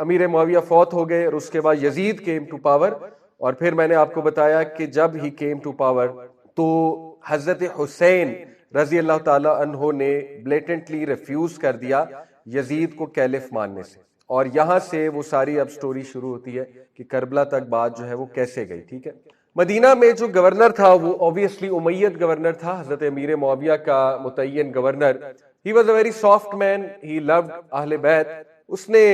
امیر معاویہ فوت ہو گئے اور اس کے بعد یزید کیم ٹو پاور. اور پھر میں نے آپ کو بتایا کہ جب ہی کیم ٹو پاور تو حضرت حسین رضی اللہ تعالیٰ عنہ نے بلیٹنٹلی ریفیوز کر دیا یزید کو کیلف ماننے سے. اور یہاں سے وہ ساری اب سٹوری شروع ہوتی ہے کہ کربلا تک بات جو ہے وہ کیسے گئی. ٹھیک ہے. مدینہ میں جو گورنر تھا وہ اوبویسلی امید گورنر تھا, حضرت امیر معاویہ کا متعین governor. He was a very soft man, he loved اہل بیت. اس نے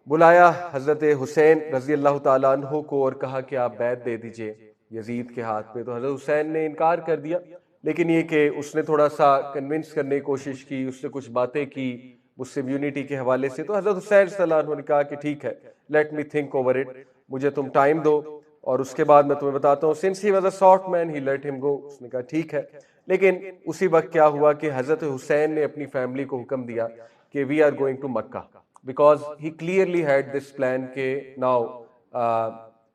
بلایا حضرت حسین رضی اللہ تعالیٰ عنہ کو اور کہا کہ آپ بیعت دے دیجئے یزید کے ہاتھ پہ. تو حضرت حسین نے انکار کر دیا, لیکن یہ کہ اس نے تھوڑا سا کنونس کرنے کی کوشش کی, اس نے کچھ باتیں کی مسلم یونٹی کے حوالے سے. تو حضرت حسین صلی اللہ علیہ وسلم نے کہا کہ ٹھیک ہے, let me think over it, مجھے تم ٹائم دو اور اس کے بعد میں تمہیں بتاتا ہوں. Since he was a soft man he let him go. اس نے کہا ٹھیک ہے. لیکن اسی وقت کیا ہوا کہ حضرت حسین نے اپنی فیملی کو حکم دیا کہ we are going to Mecca, because he clearly had this plan کہ now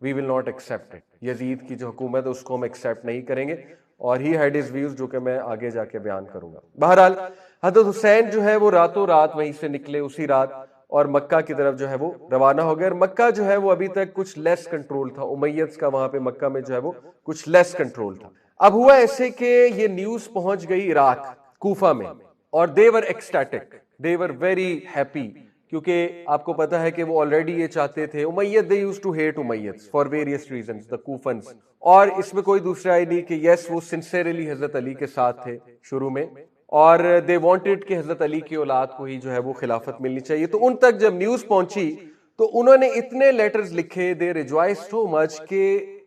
we will not accept it, Yazid کی جو حکومت ہے اس کو ہم ایکسیپٹ نہیں کریں گے. اور ہی ہیڈ ہز ویوز جو کہ میں آگے جا کے بیان کروں گا. بہرحال حضرت حسین جو ہے وہ راتوں رات وہیں سے نکلے اسی رات اور مکہ کی طرف جو ہے وہ روانہ ہو گئے. اور مکہ جو ہے وہ ابھی تک کچھ لیس کنٹرول تھا, امیدز کا وہاں پہ مکہ میں جو ہے وہ کچھ لیس کنٹرول تھا. اب ہوا ایسے کہ یہ نیوز پہنچ گئی عراق کوفہ میں, اور they were ecstatic, they were very happy, کیونکہ آپ کو پتا ہے کہ وہ آلریڈی یہ چاہتے تھے. امید they used to hate امیدز for various reasons, the کوفنز. اور اس میں کوئی دوسرا آئی نہیں کہ یس وہ سنسیرلی حضرت علی کے ساتھ تھے شروع میں, اور دے وانٹڈ کہ حضرت علی کی اولاد کو ہی جو ہے وہ خلافت ملنی چاہیے. تو ان تک جب نیوز پہنچی تو انہوں نے اتنے لیٹرز لکھے, دے ریجوائز سو مچ کہ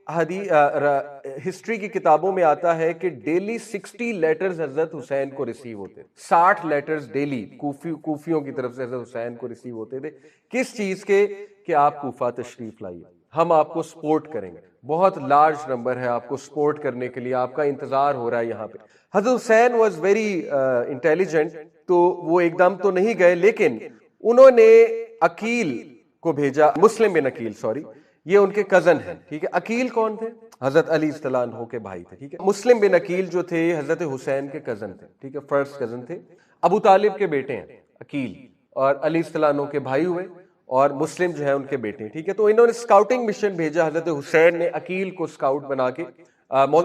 ہسٹری کی کتابوں میں آتا ہے کہ ڈیلی 60 لیٹرز حضرت حسین کو ریسیو ہوتے, 60 لیٹرز ڈیلی کوفیوں کی طرف سے حضرت حسین کو ریسیو ہوتے تھے. کس چیز کے؟ کہ آپ کوفہ تشریف لائیے, ہم آپ کو سپورٹ کریں گے, بہت لارج نمبر ہے آپ کو سپورٹ کرنے کے لیے, آپ کا انتظار ہو رہا ہے یہاں پہ. حضرت حسین واز ویری انٹیلیجنٹ, تو وہ ایک دم تو نہیں گئے, لیکن انہوں نے عقیل کو بھیجا, مسلم بن عقیل, سوری, یہ ان کے کزن ہیں. ٹھیک ہے. عقیل کون تھے؟ حضرت علی صلی اللہ عنہ کے بھائی تھے. ٹھیک ہے. مسلم بن عقیل جو تھے حضرت حسین کے کزن تھے. ٹھیک ہے. فرسٹ کزن تھے, ابو طالب کے بیٹے ہیں عقیل, اور علی صلی اللہ عنہ کے بھائی ہوئے, اور مسلم جو ہے ان کے بیٹے. ٹھیک ہے. تو انہوں نے اسکاؤٹنگ مشن بھیجا حضرت حسین نے عقیل کو اسکاؤٹ بنا کے,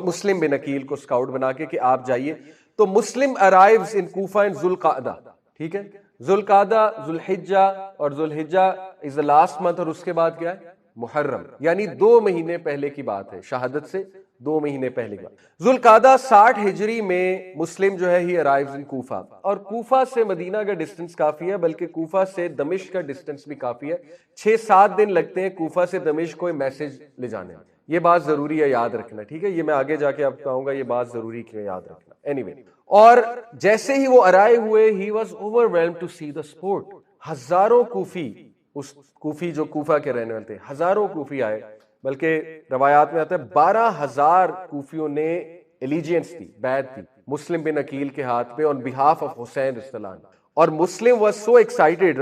مسلم بن عقیل کو اسکاؤٹ بنا کے کہ آپ جائیے. تو مسلم ارائیوز ان کوفہ ان ذوالقعدہ. ٹھیک ہے. ذوالقعدہ, ذوالحجہ, اور ذوالحجہ از the last month, اور اس کے بعد کیا ہے؟ محرم, یعنی 2 مہینے پہلے کی بات ہے, شہادت سے 2 مہینے پہلے کی بات. ذوالقعدہ 60 ہجری میں مسلم جو ہے ہی ارائیوز ان کوفہ, اور کوفہ سے مدینہ کا ڈسٹنس کافی ہے, بلکہ کوفہ سے دمشق کا ڈسٹنس بھی کافی ہے. 6-7 دن لگتے ہیں کوفہ سے دمشق کوئی میسج لے جانے میں. یہ بات ضروری ہے یاد رکھنا. ٹھیک ہے. یہ میں آگے جا کے آپ کہوں گا, یہ بات ضروری ہے یاد رکھنا. اینی اور جیسے ہی وہ ارائے ہوئے, he was overwhelmed to see the sport. ہزاروں کوفی, اس کوفی جو کوفہ کے رہنے والے تھے, ہزاروں کوفی آئے, بلکہ روایات میں آتا ہے 12,000 کوفیوں نے ایلیجینس دی, بیعت دی مسلم بن عقیل کے ہاتھ پہ on behalf of حسین رضی اللہ عنہ. اور مسلم was so excited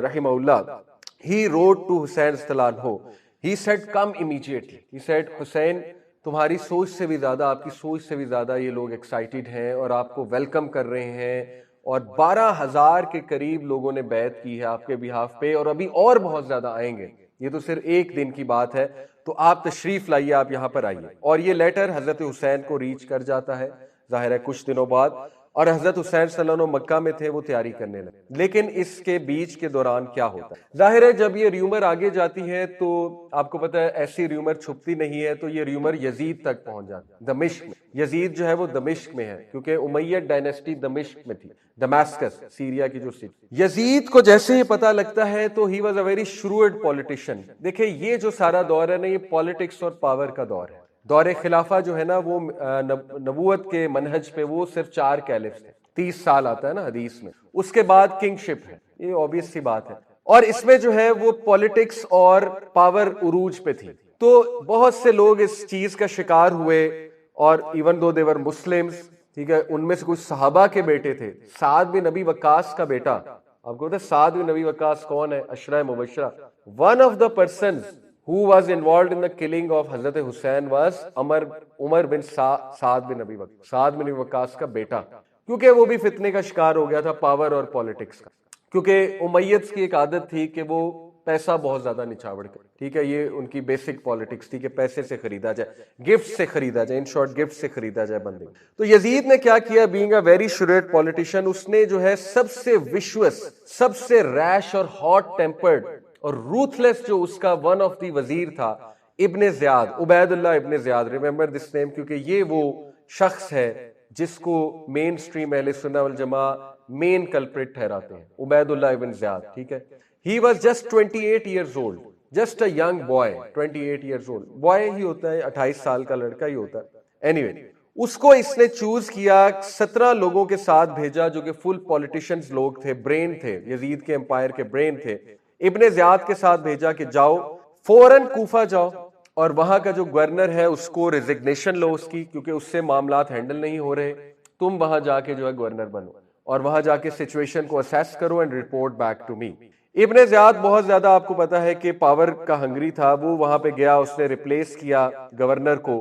رحمہ اللہ, he wrote to حسین رضی اللہ عنہ, he said come immediately, he said حسین تمہاری سوچ سے بھی زیادہ, آپ کی سوچ سے بھی زیادہ یہ لوگ ایکسائٹیڈ ہیں اور آپ کو ویلکم کر رہے ہیں, اور 12,000 کے قریب لوگوں نے بیعت کی ہے آپ کے بہاف پہ, اور ابھی اور بہت زیادہ آئیں گے. یہ تو صرف ایک دن کی بات ہے, تو آپ تشریف لائیے, آپ یہاں پر آئیے. اور یہ لیٹر حضرت حسین کو ریچ کر جاتا ہے ظاہر ہے کچھ دنوں بعد, اور حضرت حسین صلی اللہ علیہ وسلم مکہ میں تھے, وہ تیاری کرنے لگے. لیکن اس کے بیچ کے دوران کیا ہوتا ہے؟ ظاہر ہے جب یہ ریومر آگے جاتی ہے تو آپ کو پتہ ہے ایسی ریومر چھپتی نہیں ہے, تو یہ ریومر یزید تک پہنچ جاتی ہے, دمشق میں. یزید جو ہے وہ دمشق میں ہے, کیونکہ امیہ ڈائنیسٹی دمشق میں تھی, دماسکس سیریا کی جو سٹی. یزید کو جیسے ہی پتہ لگتا ہے تو he was a very shrewd politician. دیکھیں یہ جو سارا دور ہے نا, یہ پالیٹکس اور پاور کا دور ہے. دور خلافہ جو ہے نا وہ نبوت کے منہج پہ وہ صرف 4 کیلفز ہیں, 30 سال آتا ہے نا حدیث میں, اس کے بعد کنگ شپ ہے, یہ obvious سی بات ہے. اور اس میں جو ہے وہ پالیٹکس اور پاور عروج پہ تھی, تو بہت سے لوگ اس چیز کا شکار ہوئے, اور ایون دو دیور مسلمز, ٹھیک ہے, ان میں سے کچھ صحابہ کے بیٹے تھے. سعد بن نبی وقاص کا بیٹا, آپ کو پتہ ہے سعد بن نبی وقاص کون ہے؟ عشرہ مبشرہ. One of the persons who was involved in the killing of حضرت حسین was عمر بن سعد بن نبی وقاص, سعد بن نبی وقاص کا بیٹا, کیونکہ وہ بھی فتنے کا شکار ہو گیا تھا پاور اور پالیٹکس کا. کیونکہ امیدز کی ایک عادت تھی کہ وہ پیسہ بہت زیادہ نچھاور کر، ٹھیک ہے، یہ ان کی بیسک پالیٹکس تھی کہ پیسے سے خریدا جائے، گفٹ سے خریدا جائے، ان شارٹ گفٹ سے خریدا جائے بندے۔ تو یزید نے کیا کیا، بینگ اے ویری شریوڈ پولیٹیشین، اس نے جو ہے سب سے وشوس، سب سے ریش اور ہاٹ ٹیمپرڈ اور روتھلیس جو اس کا ون آف دی وزیر تھا، ابن زیاد، عبید اللہ ابن زیاد، ریممبر دس نیم، کیونکہ یہ وہ شخص ہے جس کو مین سٹریم اہل سنہ والجماعہ مین کلپریٹ ٹھہراتے ہیں، عبید اللہ ابن زیاد، ٹھیک ہے۔ He was just 28 years old, just a young boy, 28 years old. Boy ہی ہوتا ہے، 28 سال کا لڑکا ہی ہوتا ہے۔ Anyway, اس کو اس نے چوز کیا، 17 لوگوں کے ساتھ بھیجا جو کہ فل پولیٹیشنز لوگ تھے، برین تھے، یزید کے امپائر کے برین تھے۔ ابن زیاد کے ساتھ بھیجا کہ جاؤ فوراً کوفہ جاؤ اور وہاں کا جو گورنر ہے اس کو ریزگنیشن لو اس کی، کیونکہ اس سے معاملات ہینڈل نہیں ہو رہے، تم وہاں جا کے جو ہے گورنر بنو اور وہاں جا کے سچویشن کو اسیس کرو and report back to me. ابن زیاد بہت زیادہ آپ کو پتا ہے کہ پاور کا ہنگری تھا، وہ وہاں پہ گیا، اس نے ریپلیس کیا گورنر کو،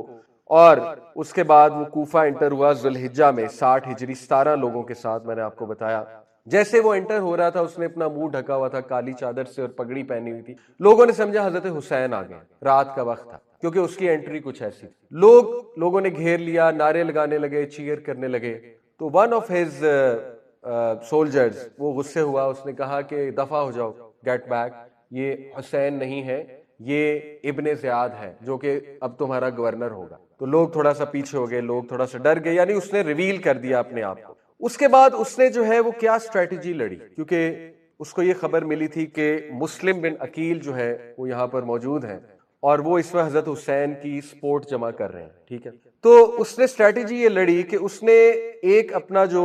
اور اس کے بعد وہ کوفہ انٹر ہوا ذوالحجہ میں 60 ہجری 17 لوگوں کے ساتھ، میں نے آپ کو بتایا۔ جیسے وہ انٹر ہو رہا تھا اس نے اپنا منہ ڈھکا ہوا تھا کالی چادر سے اور پگڑی پہنی ہوئی تھی، لوگوں نے سمجھا حضرت حسین آ گئے، رات کا وقت تھا کیونکہ اس کی انٹری کچھ ایسی تھی، لوگوں نے گھیر لیا، نعرے لگانے لگے، چیئر کرنے لگے۔ تو ون آف ہز سولجرز وہ غصے ہوا، اس نے کہا کہ دفع ہو جاؤ، گیٹ بیک، یہ حسین نہیں ہے، یہ ابن زیاد ہے جو کہ اب تمہارا گورنر ہوگا۔ تو لوگ تھوڑا سا پیچھے ہو گئے، لوگ تھوڑا سا ڈر گئے، یعنی اس نے ریویل کر دیا اپنے آپ کو۔ اس کے بعد اس نے جو ہے وہ کیا اسٹریٹجی لڑی، کیونکہ اس کو یہ خبر ملی تھی کہ مسلم بن عقیل جو ہے وہ یہاں پر موجود ہیں اور وہ اس وقت حضرت حسین کی سپورٹ جمع کر رہے ہیں، ٹھیک ہے۔ تو اس نے اسٹریٹجی یہ لڑی کہ اس نے ایک اپنا جو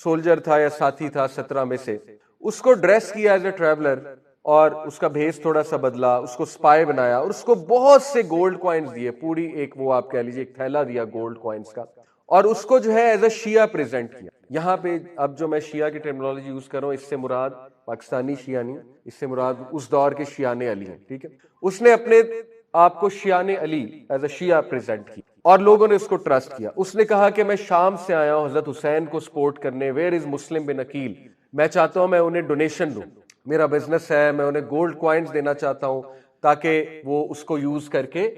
سولجر تھا یا ساتھی تھا 17 میں سے، اس کو ڈریس کیا ایز اے ٹریولر اور اس کا بھیس تھوڑا سا بدلا، اس کو سپائی بنایا اور اس کو بہت سے گولڈ کوائنز دیے، پوری ایک وہ آپ کہہ لیجیے ایک تھیلا دیا گولڈ کوائنز کا، اور اس کو جو ہے ایز اے شیعہ پریزنٹ کیا۔ یہاں پہ اب جو میں شیعہ کی ٹرمینالوجی یوز کر رہا ہوں، اس سے مراد پاکستانی شیعہ نہیں، اس سے مراد اس دور کے شیعان علی ہیں، ٹھیک ہے۔ اس نے اپنے آپ کو شیعان علی ایز اے شیعہ پریزنٹ کی اور لوگوں نے اس کو ٹرسٹ کیا۔ اس نے کہا کہ میں شام سے آیا ہوں حضرت حسین کو سپورٹ کرنے، ویئر از مسلم بن عقیل، میں چاہتا ہوں میں انہیں ڈونیشن دوں، میرا بزنس ہے، میں انہیں گولڈ کوائنز دینا چاہتا ہوں تاکہ وہ اس کو یوز کر کے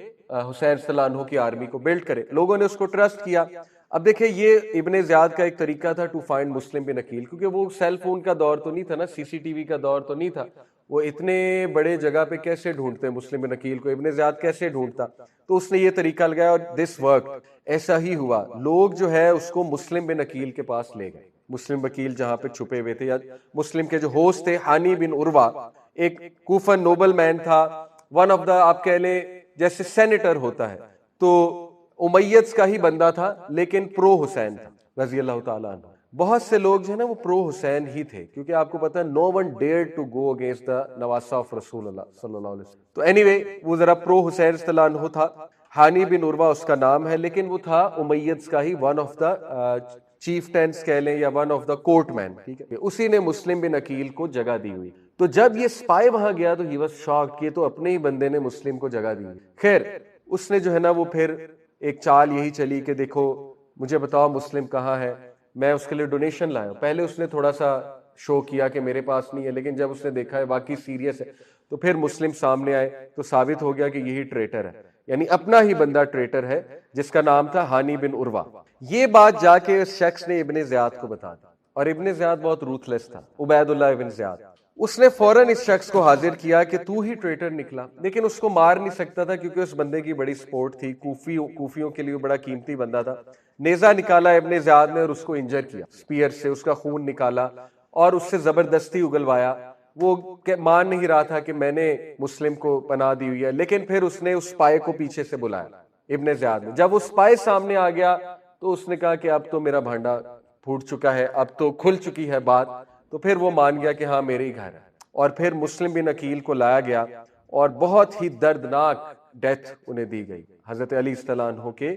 حسین صلی اللہ عنہ کی آرمی کو بلڈ کرے۔ لوگوں نے اس کو ٹرسٹ کیا۔ اب دیکھیں یہ ابن زیاد کا ایک طریقہ تھا ٹو فائنڈ مسلم بن عقیل، کیونکہ وہ سیل فون کا دور تو نہیں تھا نا، سی سی ٹی وی کا دور تو نہیں تھا، وہ اتنے بڑے جگہ پہ کیسے ڈھونڈتے مسلم بن عقیل کو، ابن زیاد کیسے ڈھونڈتا؟ تو اس نے یہ طریقہ لگایا اور دس ورک، ایسا ہی ہوا، لوگ جو ہے اس کو مسلم بن عقیل کے پاس لے گئے، مسلم وکیل جہاں پہ چھپے ہوئے تھے، یا مسلم کے جو ہوسٹ تھے ہانی بن عروہ، ایک کوفن نوبل مین تھا، ون آف دا آپ کہہ لیں جیسے سینیٹر ہوتا ہے، تو امیدز کا ہی بندہ تھا لیکن پرو حسین تھا رضی اللہ تعالیٰ عنہ۔ بہت سے لوگ جو ہے نا وہ پرو حسین ہی تھے، کیونکہ آپ کو پتا ہے no one dared to go against the نواسہ آف رسول اللہ صلی اللہ علیہ وسلم۔ تو اینی وے وہ ذرا پرو حسین صلی اللہ عنہ تھا، ہانی بن عروہ اس کا نام ہے، لیکن وہ تھا امیدز کا ہی one of the chieftains کہہ لیں یا one of the court men, ٹھیک ہے۔ اسی نے مسلم بن عقیل کو جگہ دی ہوئی۔ تو جب یہ سپائی وہاں گیا تو ہی واز شاکڈ کہ تو اپنے ہی بندے نے مسلم کو جگہ دی۔ خیر اس نے جو ہے نا وہ پھر ایک چال یہی چلی کہ دیکھو مجھے بتاؤ مسلم کہاں ہے، میں اس کے لیے ڈونیشن لایا ہوں۔ پہلے اس نے تھوڑا سا شو کیا کہ میرے پاس نہیں ہے، لیکن جب اس نے دیکھا ہے واقعی سیریس ہے تو پھر مسلم سامنے آئے تو ثابت ہو گیا کہ یہی ٹریٹر ہے، یعنی اپنا ہی بندہ ٹریٹر ہے جس کا نام تھا ہانی بن عروہ۔ یہ بات جا کے اس شخص نے ابن زیاد کو بتا دی، اور ابن زیاد بہت روتھلیس تھا، عبید اللہ ابن زیاد، اس نے فوراً اس شخص کو حاضر کیا کہ تو ہی ٹریٹر نکلا، لیکن اس کو مار نہیں سکتا تھا کیونکہ اس بندے کی بڑی سپورٹ تھی، کوفیوں کے لیے بڑا قیمتی بندہ تھا۔ نیزہ نکالا ابن زیاد نے اور اس کو انجر کیا سپیئر سے، اس کا خون نکالا اور اس سے زبردستی اگلوایا۔ وہ مان نہیں رہا تھا کہ میں نے مسلم کو پناہ دی ہوئی ہے، لیکن پھر اس نے اس سپائی کو پیچھے سے بلایا ابن زیاد نے۔ جب وہ سپائی سامنے آ گیا تو اس نے کہا کہ اب تو میرا بھانڈا پھوٹ چکا ہے، اب تو کھل چکی ہے بات، تو پھر وہ مان گیا کہ ہاں میرے ہی گھر ہے، اور پھر مسلم بن عقیل کو لایا گیا اور بہت ہی دردناک ڈیتھ انہیں دی گئی، حضرت علی صلی اللہ عنہ کے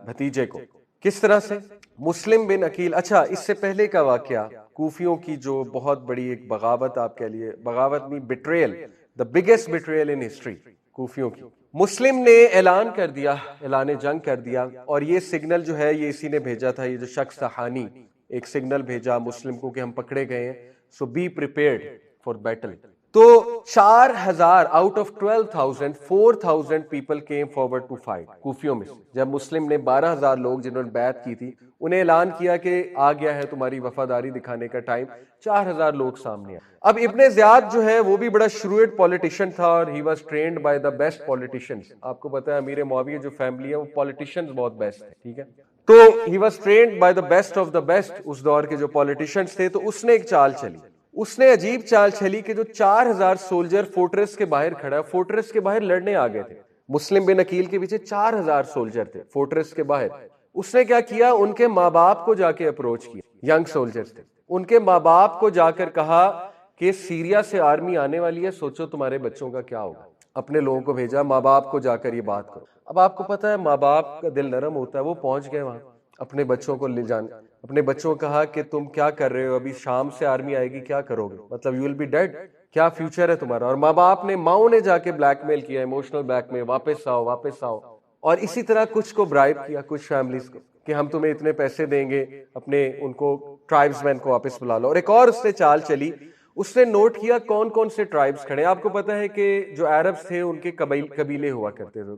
بھتیجے کو۔ کس طرح سے؟ مسلم بن عقیل، اچھا اس سے پہلے کا واقعہ کوفیوں کی جو بہت بڑی ایک بغاوت، آپ کہہ لیے بغاوت نہیں، بیٹریل، the biggest betrayal in history، کوفیوں کی۔ مسلم نے اعلان کر دیا، اعلان جنگ کر دیا، اور یہ سگنل جو ہے یہ اسی نے بھیجا تھا، یہ جو شخص تھا ہانی، ایک سگنل بھیجا مسلم کو کہ ہم پکڑے گئے ہیں، so be prepared for battle, تو 4000 out of 12,000 4,000 people came forward to fight کوفیوں میں سے. جب مسلم نے 12,000 لوگ جنہوں نے بیعت کی تھی انہیں اعلان کیا کہ آ گیا ہے تمہاری وفاداری دکھانے کا ٹائم, 4,000 لوگ سامنے آئے. اب ابن زیاد جو ہے وہ بھی بڑا شروئڈ پولیٹیشین تھا اور he was trained by the best politicians. آپ کو پتا ہے امیر معاویہ جو فیملی ہے وہ پولیٹیشینز بہت بیسٹ ہے, ٹھیک ہے. تو he was trained by the best of the best اس دور کے جو پولیٹیشینز تھے. تو اس نے ایک چال چلی, اس نے عجیب چال چلی کہ جو 4,000 سولجر فورٹریس کے باہر کھڑا, فورٹریس کے باہر لڑنے آ گئے تھے. مسلم بن عقیل کے پیچھے 4,000 سولجر تھے فورٹریس کے باہر. اس نے کیا کیا, ان کے ماں باپ کو جا کے اپروچ کیا, ینگ سولجرز تھے, ان کے ماں باپ کو جا کر کہا کہ سیریا سے آرمی آنے والی ہے, سوچو تمہارے بچوں کا کیا ہوگا. اپنے لوگوں کو بھیجا, ماں باپ کو جا کر یہ بات کرو. اب آپ کو پتا ہے ماں باپ کا دل نرم ہوتا ہے, وہ پہنچ گئے وہاں, اپنے بچوں کو لے جانے, اپنے بچوں کو کہا کہ تم کیا کر رہے ہو, ابھی شام سے آرمی آئے گی, کیا کرو گے, مطلب یو ول بی ڈیڈ, کیا فیوچر ہے تمہارا. اور ماں باپ نے, ماؤں نے جا کے بلیک میل کیا, ایموشنل بلیک میل, واپس آؤ واپس آؤ. اور اسی طرح کچھ کو برائب کیا, کچھ فیملیز کو, کہ ہم تمہیں اتنے پیسے دیں گے, اپنے ان کو ٹرائبز مین کو واپس بلا لو. اور ایک اور اس نے چال چلی, اس نے نوٹ کیا کون کون سے ٹرائبز کھڑے. آپ کو پتا ہے کہ جو عربز تھے ان کے قبیلے ہوا کرتے تھے,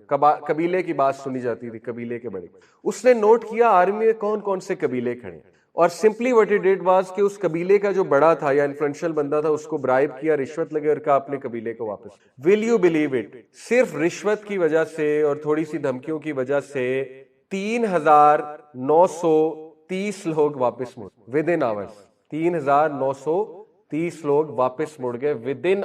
قبیلے کی بات سنی جاتی تھی, قبیلے کے بڑے. اس نے نوٹ کیا آرمی میں کون کون سے قبیلے کھڑے, اور simply what it did was کہ اس قبیلے کا جو بڑا تھا یا انفلوئنشل بندہ تھا اس کو برائب کیا, رشوت لگے, اور کہا اپنے قبیلے کو واپس. ول یو بلیو اٹ, صرف رشوت کی وجہ سے اور تھوڑی سی دھمکیوں کی وجہ سے 3,930 لوگ واپس مڑ ود ان آورز. 3,930 لوگ واپس مڑ گئے ود ان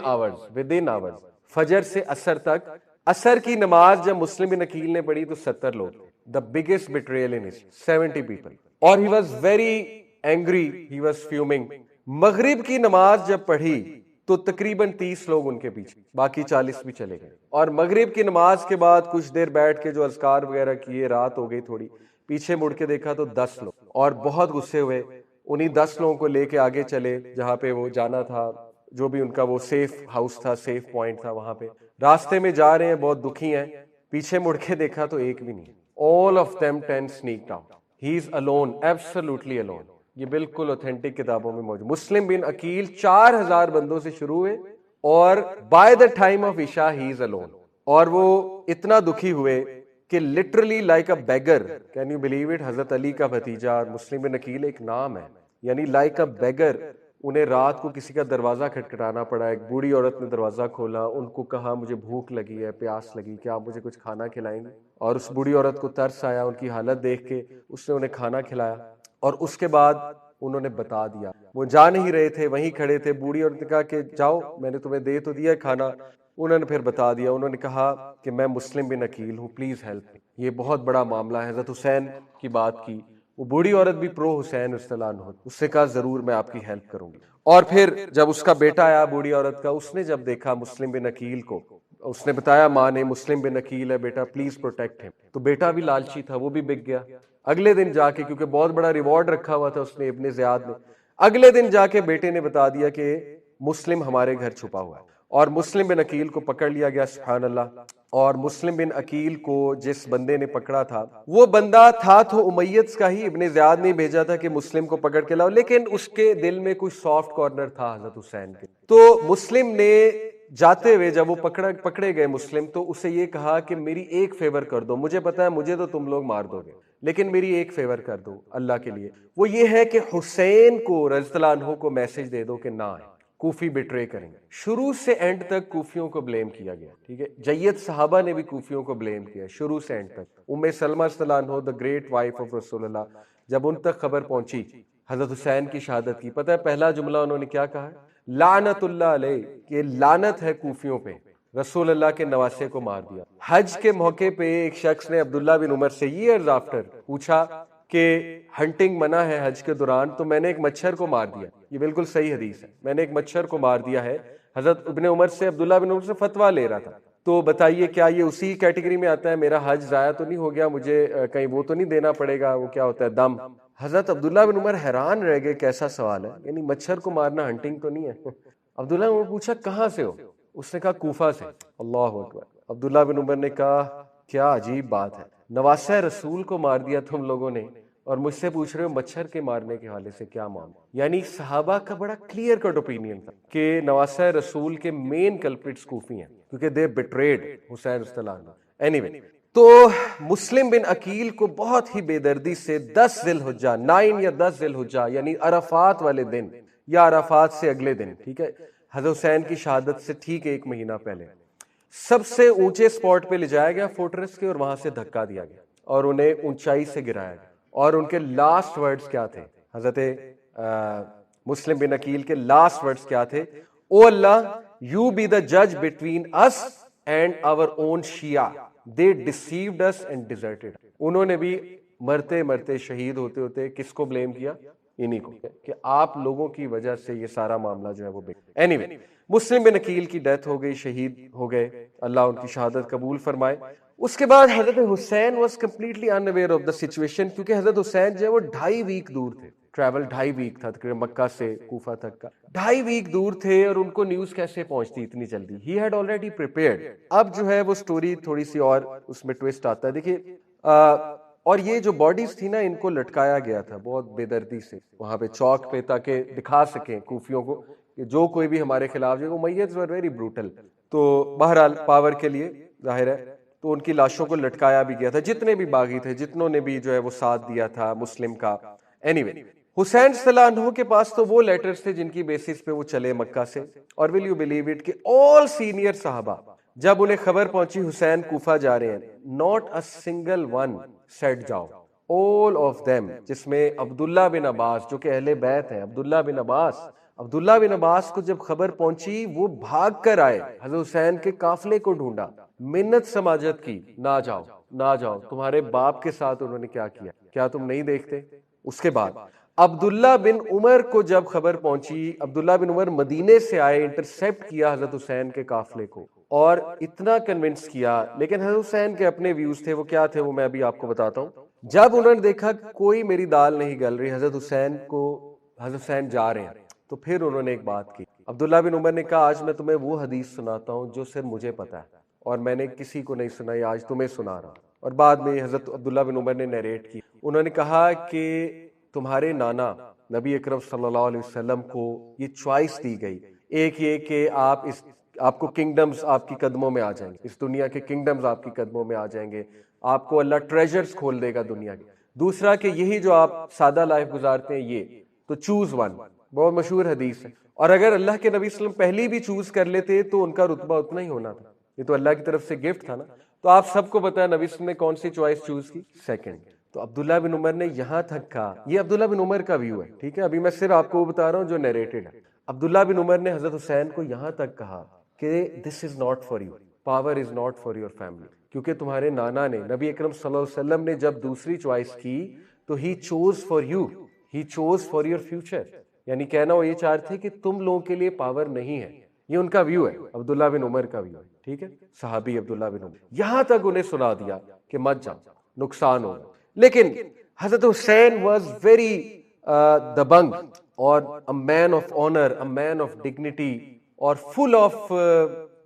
آورز. فجر سے عصر تک. عصر کی نماز جب مسلم بن عقیل نے پڑھی تو 70 لوگ, the biggest betrayal in history, 70 people. اور he was very angry, he was fuming. مغرب کی نماز جب پڑھی تو تقریباً 30 لوگ ان کے پیچھے, باقی 40 بھی چلے گئے. اور مغرب کی نماز کے بعد کچھ دیر بیٹھ کے جو اذکار وغیرہ کیے, رات ہو گئی تھوڑی, پیچھے مڑ کے دیکھا تو 10 لوگ, اور بہت غصے ہوئے. انہی 10 لوگوں کو لے کے آگے چلے جہاں پہ وہ جانا تھا, جو بھی ان کا وہ سیف ہاؤس تھا, سیف پوائنٹ تھا, وہاں پہ راستے میں جا رہے ہیں, بہت دکھی ہیں. پیچھے مڑ کے دیکھا تو ایک بھی نہیں. All of them 10 sneaked out. He is alone, absolutely alone. یہ بالکل اوتھینٹک کتابوں میں موجود. مسلم بن عقیل 4,000 بندوں سے شروع ہوئے, اور by the time of عشاء he is alone. اور وہ اتنا دکھی ہوئے کہ literally like a beggar, can you believe it, حضرت علی کا بھتیجا, اور مسلم بن عقیل ایک نام ہے, یعنی like a beggar. انہیں رات کو کسی کا دروازہ کھٹکھٹانا پڑا, ایک بوڑھی عورت نے دروازہ کھولا, ان کو کہا مجھے بھوک لگی ہے, پیاس لگی, کیا آپ مجھے کچھ کھانا کھلائیں گے. اور اس بوڑھی عورت کو ترس آیا, ان کی حالت دیکھ کے اس نے انہیں کھانا کھلایا. اور اس کے بعد انہوں نے بتا دیا, وہ جا نہیں رہے تھے, وہیں کھڑے تھے. بوڑھی عورت نے کہا کہ جاؤ, میں نے تمہیں دے تو دیا کھانا. انہوں نے پھر بتا دیا, انہوں نے کہا کہ میں مسلم بن عقیل ہوں, پلیز ہیلپ. یہ بہت بڑا معاملہ ہے. حضرت حسین کی بات کی, وہ بوڑھی عورت بھی پرو حسین اصطلاح عنہ, اس نے کہا ضرور میں آپ کی ہیلپ کروں گی. اور پھر جب اس کا بیٹا آیا بوڑھی عورت کا, اس نے جب دیکھا مسلم بن عقیل کو, اس نے بتایا ماں نے مسلم بن عقیل ہے بیٹا, پلیز پروٹیکٹ ہم. تو بیٹا بھی لالچی تھا, وہ بھی بک گیا. اگلے دن جا کے, کیونکہ بہت بڑا ریوارڈ رکھا ہوا تھا اس نے, ابن زیاد نے, اگلے دن جا کے بیٹے نے بتا دیا کہ مسلم ہمارے گھر چھپا ہوا ہے. اور مسلم بن عقیل کو پکڑ لیا گیا, سبحان اللہ. اور مسلم بن عقیل کو جس بندے نے پکڑا تھا, وہ بندہ تھا تو امیدز کا ہی, ابن زیاد نے بھیجا تھا کہ مسلم کو پکڑ کے لاؤ, لیکن اس کے دل میں کچھ سافٹ کارنر تھا حضرت حسین کے. تو مسلم نے جاتے ہوئے جب وہ پکڑے گئے مسلم, تو اسے یہ کہا کہ میری ایک فیور کر دو, مجھے پتا ہے مجھے تو تم لوگ مار دو گے, لیکن میری ایک فیور کر دو اللہ کے لیے. وہ یہ ہے کہ حسین کو رضی اللہ عنہ کو میسج دے دو کہ نہ آئے, کوفی بٹرے کریں گے. شروع سے اینڈ تک کوفیوں کو بلیم کیا گیا, ٹھیک ہے. جید صحابہ نے بھی کوفیوں کو بلیم کیا شروع سے اینڈ تک. ام سلمہ رضی اللہ عنہ, the great wife of رسول اللہ, جب ان تک خبر پہنچی حضرت حسین کی شہادت کی, پتہ ہے پہلا جملہ انہوں نے کیا کہا, لعنت اللہ علیہ, کہ لعنت ہے کوفیوں پہ, رسول اللہ کے نواسے کو مار دیا. حج کے موقع پہ ایک شخص نے عبداللہ بن عمر سے years after پوچھا کہ ہنٹنگ منع ہے حج کے دوران, تو میں نے ایک مچھر کو مار دیا. یہ بالکل صحیح حدیث ہے, میں نے ایک مچھر کو مار دیا ہے. حضرت ابن عمر سے, عبداللہ بن عمر سے فتویٰ لے رہا تھا. تو بتائیے کیا یہ اسی کیٹیگری میں آتا ہے, میرا حج ضائع تو نہیں ہو گیا, مجھے کہیں وہ تو نہیں دینا پڑے گا, وہ کیا ہوتا ہے دم. حضرت عبداللہ بن عمر حیران رہ گئے, کیسا سوال ہے, یعنی مچھر کو مارنا ہنٹنگ تو نہیں ہے. عبداللہ بن عمر پوچھا کہاں سے ہو, اس نے کہا کوفہ سے. اللہ اکبر. عبداللہ بن عمر نے کہا کیا عجیب بات ہے, نواسہ رسول کو مار دیا تم لوگوں نے, اور مجھ سے پوچھ رہے ہو مچھر کے مارنے کے حوالے سے کیا معاملہ. یعنی صحابہ کا بڑا کلیئر کٹ اوپینین تھا کہ نواسہ رسول کے مین کلپرٹس کوفی ہیں کیونکہ دے بیٹریڈ حسین رضی اللہ عنہ. اینی تو مسلم بن عقیل کو بہت ہی بے دردی سے 10 ذی الحجہ 9 یا 10 ذی الحجہ یعنی عرفات والے دن یا عرفات سے اگلے دن، ٹھیک ہے، حضرت حسین کی شہادت سے ٹھیک 1 مہینہ پہلے سب سے اونچے سپاٹ پہ لے جایا گیا فورٹریس کے، اور وہاں سے دھکا دیا گیا اور انہیں اونچائی سے گرایا گیا. اور ان کے لاسٹ ورڈز کیا تھے؟ حضرت مسلم بن عقیل کے لاسٹ ورڈز کیا تھے؟ او اللہ یو بی دا جج between us and our own Shia they deceived us and deserted. انہوں نے بھی مرتے مرتے شہید ہوتے ہوتے کس کو بلیم کیا؟ انہی کو، کہ آپ لوگوں کی وجہ سے یہ سارا معاملہ جو ہے وہ اینی وے مسلم بن عقیل کی ڈیتھ ہو گئی، شہید ہو گئے، اللہ ان کی شہادت قبول فرمائے. اس کے بعد حضرت Hussain was completely unaware of the situation, کیونکہ حضرت حسین جو ہے وہ 2.5 ویک دور تھے، ٹریول 2.5 ویک تھا تقریباً مکہ سے کوفہ تک کا، 2.5 ویک دور تھے، اور ان کو نیوز کیسے پہنچتی اتنی جلدی؟ He had already prepared. اب جو ہے وہ سٹوری تھوڑی سی اور اس میں ٹویسٹ آتا ہے. دیکھیے اور یہ جو باڈیز تھی نا ان کو لٹکایا گیا تھا بہت بے دردی سے وہاں پہ چوک پہ، تاکہ دکھا سکیں کوفیوں کو کہ جو کوئی بھی ہمارے خلاف جو میتز ور ویری بروٹل. تو بہرحال پاور کے لیے ظاہر ہے تو ان کی لاشوں کو لٹکایا بھی گیا تھا، جتنے بھی باغی تھے، جتنوں نے بھی جو ہے وہ ساتھ دیا تھا مسلم کا. اینی وے حسین صلی اللہ عنہ کے پاس تو وہ لیٹرز تھے جن کی بیسس پہ وہ چلے مکہ سے. اور ول یو بلیو اٹ کہ آل سینئر صحابہ جب انہیں خبر پہنچی حسین کوفہ جا رہے ہیں، not a single one set جاؤ، all of them، جس میں عبداللہ بن عباس جو کہ اہل بیت ہیں، عبداللہ بن عباس کو جب خبر پہنچی وہ بھاگ کر آئے، حضرت حسین کے قافلے کو ڈھونڈا، منت سماجت کی، نہ جاؤ، تمہارے باپ کے ساتھ انہوں نے کیا کیا، کیا تم نہیں دیکھتے؟ اس کے بعد عبداللہ بن عمر کو جب خبر پہنچی، عبداللہ بن عمر مدینے سے آئے، انٹرسیپٹ کیا حضرت حسین کے قافلے کو اور اتنا کنونس کیا. لیکن حضرت حسین کے اپنے ویوز تھے، وہ کیا تھے وہ میں ابھی آپ کو بتاتا ہوں. جب انہوں نے دیکھا کوئی میری دال نہیں گل رہی، حضرت حسین جا رہے ہیں، تو پھر انہوں نے ایک بات کی. عبداللہ بن عمر نے کہا آج میں تمہیں وہ حدیث سناتا ہوں جو صرف مجھے پتا ہے اور میں نے کسی کو نہیں سنائی، آج تمہیں سنا رہا ہوں. اور بعد میں حضرت عبداللہ بن عمر نے نیریٹ کی. انہوں نے کہا کہ تمہارے نانا نبی اکرم صلی اللہ علیہ وسلم کو یہ چوائس دی گئی، ایک یہ کہ آپ کو کنگڈمز آپ کی قدموں میں آ جائیں گے، اس دنیا کے کنگڈمز آپ کی قدموں میں آ جائیں گے، آپ کو اللہ ٹریجرز کھول دے گا دنیا کے. دوسرا کہ یہی جو آپ سادہ لائف گزارتے ہیں یہ، تو چوز ون، بہت مشہور حدیث ہے. اور اگر اللہ کے نبی صلی اللہ علیہ وسلم پہلی بھی چوز کر لیتے تو ان کا رتبہ اتنا ہی ہونا تھا، یہ تو اللہ کی طرف سے گفٹ تھا نا. تو آپ سب کو پتا ہے نبی صلی اللہ علیہ وسلم نے کون سی چوائس چوز کی؟ سیکنڈ. تو عبداللہ بن عمر نے یہاں تک کہا، یہ عبداللہ بن عمر کا ویو ہے، ٹھیک ہے، ابھی میں صرف آپ کو وہ بتا رہا ہوں جو نیریٹڈ ہے. عبداللہ بن عمر نے حضرت حسین کو یہاں تک کہا کہ this is not for you, power is not for your family, کیونکہ تمہارے نانا نے، نبی اکرم صلی اللہ علیہ وسلم نے جب دوسری چوائس کی تو he choose for you, he choose for your future. یعنی کہنا وہ یہ چاہتے تھے کہ تم لوگوں کے لیے پاور نہیں ہے. یہ ان کا ویو ہے، عبداللہ بن عمر کا ویو ہے، ٹھیک ہے، صحابی عبداللہ بن عمر. یہاں تک انہیں سنا دیا کہ مت جاؤ، نقصان ہوگا. لیکن حضرت حسین واز ویری دبنگ اور a man of honor, a man of dignity اور full of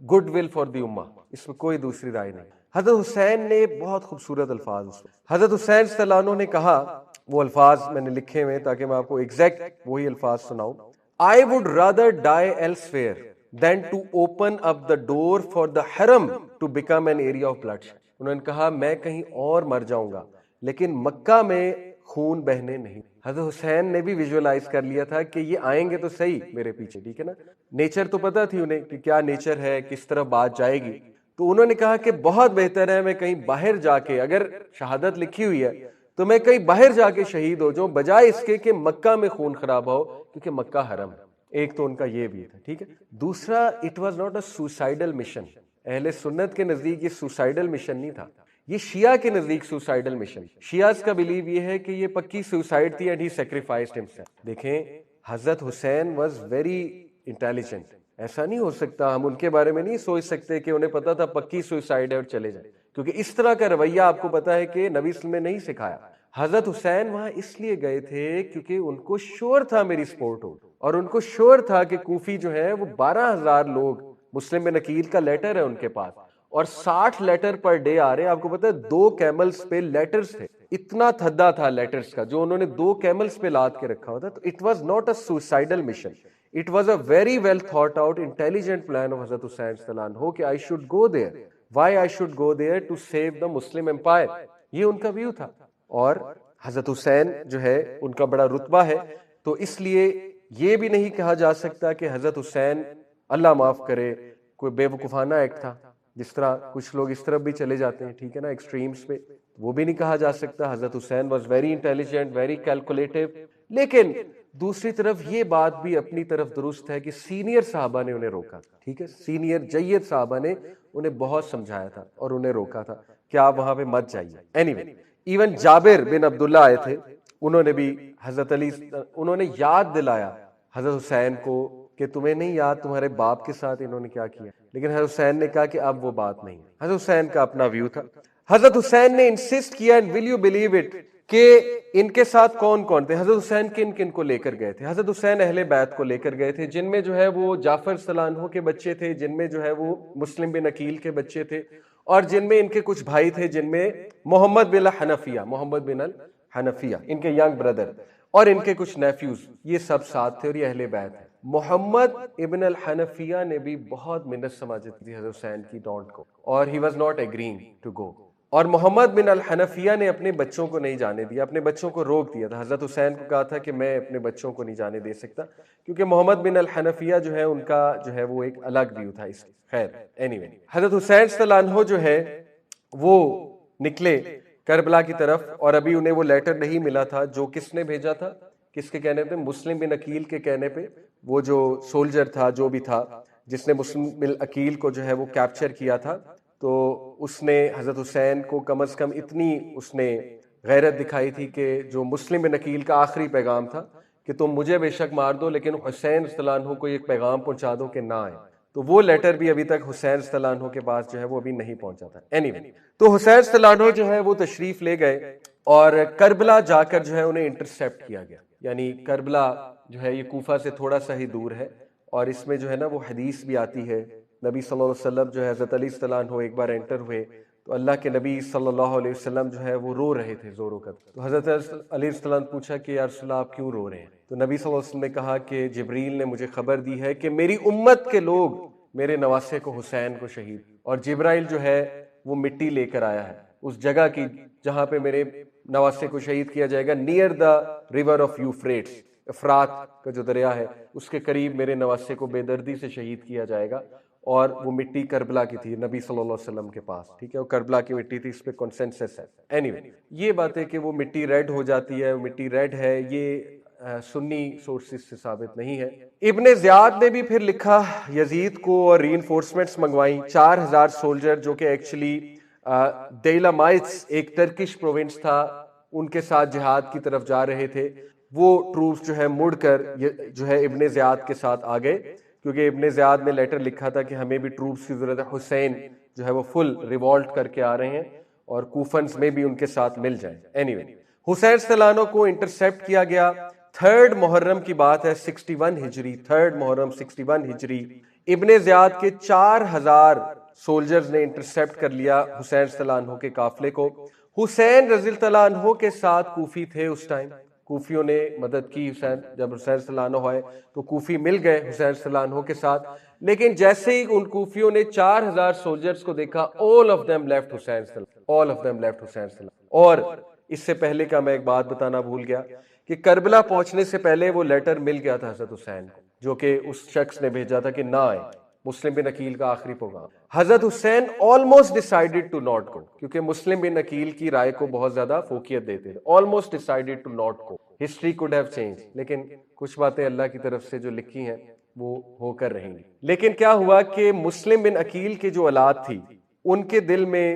good will for the ummah، اس میں کوئی دوسری رائے نہیں. حضرت حسین نے بہت خوبصورت الفاظ، حضرت حسین صلی اللہ عنہ نے کہا، وہ الفاظ میں نے لکھے ہوئے تاکہ میں آپ کو ایگزیکٹ وہی الفاظ سناؤں. I would rather die elsewhere than to open up the door for the haram to become an area of bloodshed. انہوں نے کہا میں کہیں اور مر جاؤں گا لیکن مکہ میں خون بہنے نہیں. حضرت حسین نے بھی ویژولائز کر لیا تھا کہ یہ آئیں گے تو صحیح میرے پیچھے، ٹھیک ہے نا، نیچر تو پتا تھی انہیں کہ کیا نیچر ہے، کس طرح بات جائے گی. تو انہوں نے کہا کہ بہت بہتر ہے میں کہیں باہر جا کے، اگر شہادت لکھی ہوئی ہے تو میں کہیں باہر جا کے شہید ہو جاؤں بجائے اس کے کہ مکہ میں خون خراب ہو، کیونکہ مکہ حرم ہے. ایک تو ان کا یہ بھی تھا، ٹھیک ہے. دوسرا it was not a suicidal mission. اہل سنت کے نزدیک یہ سوسائڈل مشن نہیں تھا، یہ شیعہ کے نزدیک سوسائڈل مشن. شیعہ کا بلیو یہ ہے کہ یہ پکی سوسائڈ تھی اینڈ ہی سیکریفائسڈ ہمسیلف. دیکھیں حضرت حسین واز ویری انٹیلیجنٹ. ایسا نہیں ہو سکتا، ہم ان کے بارے میں نہیں سوچ سکتے کہ انہیں پتا تھا پکی سوسائڈ ہے اور چلے جائیں، کیونکہ اس طرح کا رویہ آپ کو پتا ہے کہ نبی صلی اللہ علیہ وسلم نے نہیں سکھایا. حضرت حسین وہاں اس لیے گئے تھے کیونکہ ان کو شور تھا میری سپورٹ ہو، اور ان کو شور تھا کہ کوفی جو ہے وہ 12,000 لوگ، مسلم بن عقیل کا لیٹر ہے ان کے پاس، اور 60 لیٹر پر ڈے آ رہے ہیں. آپ کو پتا ہے 2 کیملز پہ لیٹرز تھے, اتنا تھدا تھا لیٹرز کا جو انہوں نے 2 کیملز پہ لاد کے رکھا ہوتا. تو it was not a suicidal mission, it was a very well thought out intelligent plan of حضرت حسین رضی اللہ عنہ کہ I should go there, why I should go there to save the Muslim empire. یہ ان کا ویو تھا. اور حضرت حسین جو ہے ان کا بڑا رتبہ ہے, تو اس لیے یہ بھی نہیں کہا جا سکتا کہ حضرت حسین, اللہ معاف کرے, کوئی بے وقوفانہ ایکٹ تھا, جس طرح کچھ لوگ اس طرف بھی چلے جاتے ہیں, ٹھیک ہے نا, ایکسٹریمز پہ. وہ بھی نہیں کہا جا سکتا. حضرت Hussain was very intelligent, very کیلکولیٹو. لیکن دوسری طرف یہ بات بھی اپنی طرف درست ہے کہ سینئر صحابہ نے انہیں روکا, ٹھیک ہے, سینئر جید صحابہ نے انہیں بہت سمجھایا تھا اور انہیں روکا تھا کہ آپ وہاں پہ مت جائیے. اینی وے, ایون جابر بن عبداللہ آئے تھے, انہوں نے بھی حضرت علی, انہوں نے یاد دلایا حضرت حسین کو کہ تمہیں نہیں یاد تمہارے باپ کے ساتھ انہوں نے کیا کیا, لیکن حضرت حسین نے کہا کہ اب وہ بات نہیں. حضرت حسین کا اپنا ویو تھا. حضرت حسین نے انسسٹ کیا, and will you believe it, کہ ان کے ساتھ کون کون تھے. حضرت حسین کن کن کو لے کر گئے تھے؟ حضرت حسین اہل بیت کو لے کر گئے تھے, جن میں جو ہے وہ جعفر رضی اللہ عنہ کے بچے تھے, جن میں جو ہے وہ مسلم بن عقیل کے بچے تھے, اور جن میں ان کے کچھ بھائی تھے, جن میں محمد بن الحنفیہ ان کے ینگ بردر, اور ان کے کچھ نیفیوز, یہ سب ساتھ تھے اور یہ اہل بیت ہیں. محمد ابن الحنفیہ نے بھی بہت منت سماجت تھی حضرت حسین کی ڈانٹ کو, اور he was not agreeing to go. اور محمد بن الحنفیہ نے اپنے بچوں کو نہیں جانے دیا, اپنے بچوں کو روک دیا تھا. حضرت حسین کو کہا تھا کہ میں اپنے بچوں کو نہیں جانے دے سکتا, کیونکہ محمد بن الحنفیہ جو ہے ان کا جو ہے وہ ایک الگ ویو تھا اس. خیر اینی وے, حضرت حسین صلی اللہ عنہ جو ہے وہ نکلے کربلا کی طرف, اور ابھی انہیں وہ لیٹر نہیں ملا تھا جو کس نے بھیجا تھا, کس کے کہنے پہ؟ مسلم بن عقیل کے کہنے پہ. وہ جو سولجر تھا, جو بھی تھا, جس نے مسلم بن عقیل کو جو ہے وہ کیپچر کیا تھا, تو اس نے حضرت حسین کو کم از کم اتنی اس نے غیرت دکھائی تھی کہ جو مسلم بن عقیل کا آخری پیغام تھا کہ تم مجھے بے شک مار دو لیکن حسین رضی اللہ عنہ کو ایک پیغام پہنچا دو کہ نہ آئے. تو وہ لیٹر بھی ابھی تک حسین رضی اللہ عنہ کے پاس جو ہے وہ ابھی نہیں پہنچا تھا. anyway, تو حسین رضی اللہ عنہ جو ہے وہ تشریف لے گئے, اور کربلا جا کر جو ہے انہیں انٹرسیپٹ کیا گیا. یعنی کربلا جو ہے یہ کوفہ سے تھوڑا سا ہی دور ہے, اور اس میں جو ہے نا وہ حدیث بھی آتی ہے, نبی صلی اللہ علیہ وسلم جو ہے حضرت علی صلی اللہ عنہ ایک بار انٹر ہوئے تو اللہ کے نبی صلی اللہ علیہ وسلم جو ہے وہ رو رہے تھے زوروں کا. تو حضرت علی صلی اللہ عنہ نے پوچھا کہ یا رسول اللہ آپ کیوں رو رہے ہیں؟ تو نبی صلی اللہ علیہ وسلم نے کہا کہ جبریل نے مجھے خبر دی ہے کہ میری امت کے لوگ میرے نواسے کو حسین کو شہید, اور جبرائیل جو ہے وہ مٹی لے کر آیا ہے اس جگہ کی جہاں پہ میرے نواسے کو شہید کیا جائے گا, نیئر دا ریور آف یوفریٹس, افرات کا جو دریا ہے اس کے قریب میرے نواسے کو بے دردی سے شہید کیا جائے گا. اور وہ مٹی کربلا کی تھی نبی صلی اللہ علیہ وسلم کے پاس, ٹھیک ہے, وہ کربلا کی مٹی تھی, اس پہ کنسنسس ہے. اینیوے, یہ بات ہے کہ وہ مٹی ریڈ ہو جاتی ہے, وہ مٹی ریڈ ہے, یہ سنی سورسز سے ثابت نہیں ہے. ابن زیاد نے بھی پھر لکھا یزید کو اور ری انفورسمنٹس منگوائیں, 4000 سولجر جو کہ ایکچولی دیلامائٹس ایک ٹرکش پروونس تھا, ان کے ساتھ جہاد کی طرف جا رہے تھے. وہ ٹروپس جو ہے مڑ کر جو ہے ابن زیاد کے ساتھ آ گئے, کیونکہ ابن زیاد نے لیٹر لکھا تھا کہ ہمیں بھی ٹروپس کی ضرورت ہے, حسین جو ہے وہ فل ریوالٹ کر کے آ رہے ہیں اور کوفنز میں بھی ان کے ساتھ مل جائیں. اینیوے, حسین صلی اللہ عنہ کو انٹرسیپٹ کیا گیا. 3 محرم کی بات ہے 61 ہجری, 3 محرم 61 ہجری, ابن زیاد کے 4000 سولجرز نے انٹرسیپٹ کر لیا حسین صلی اللہ عنہ کے قافلے کو. حسین رضی اللہ عنہ کے ساتھ کوفی تھے اس ٹائم, کوفیوں نے مدد کی حسین, جب حسین صلی اللہ عنہ ہوئے تو کوفی مل گئے حسین صلی اللہ عنہ کے ساتھ. لیکن جیسے ہی ان کوفیوں نے 4000 سولجرز کو دیکھا, all of them left حسین صلی اللہ عنہ. اور اس سے پہلے کا میں ایک بات بتانا بھول گیا کہ کربلا پہنچنے سے پہلے وہ لیٹر مل گیا تھا حضرت حسین کو, جو کہ اس شخص نے بھیجا تھا کہ نہ آئے, مسلم بن عقیل کا آخری پیغام. حضرت حسین almost decided to not go, کیونکہ مسلم بن عقیل کی رائے کو بہت زیادہ فوقیت دیتے تھے. almost decided to not go, history could have changed, لیکن کچھ باتیں اللہ کی طرف سے جو لکھی ہیں وہ ہو کر رہیں گی. لیکن کیا ہوا کہ مسلم بن عقیل کی جو اولاد تھی ان کے دل میں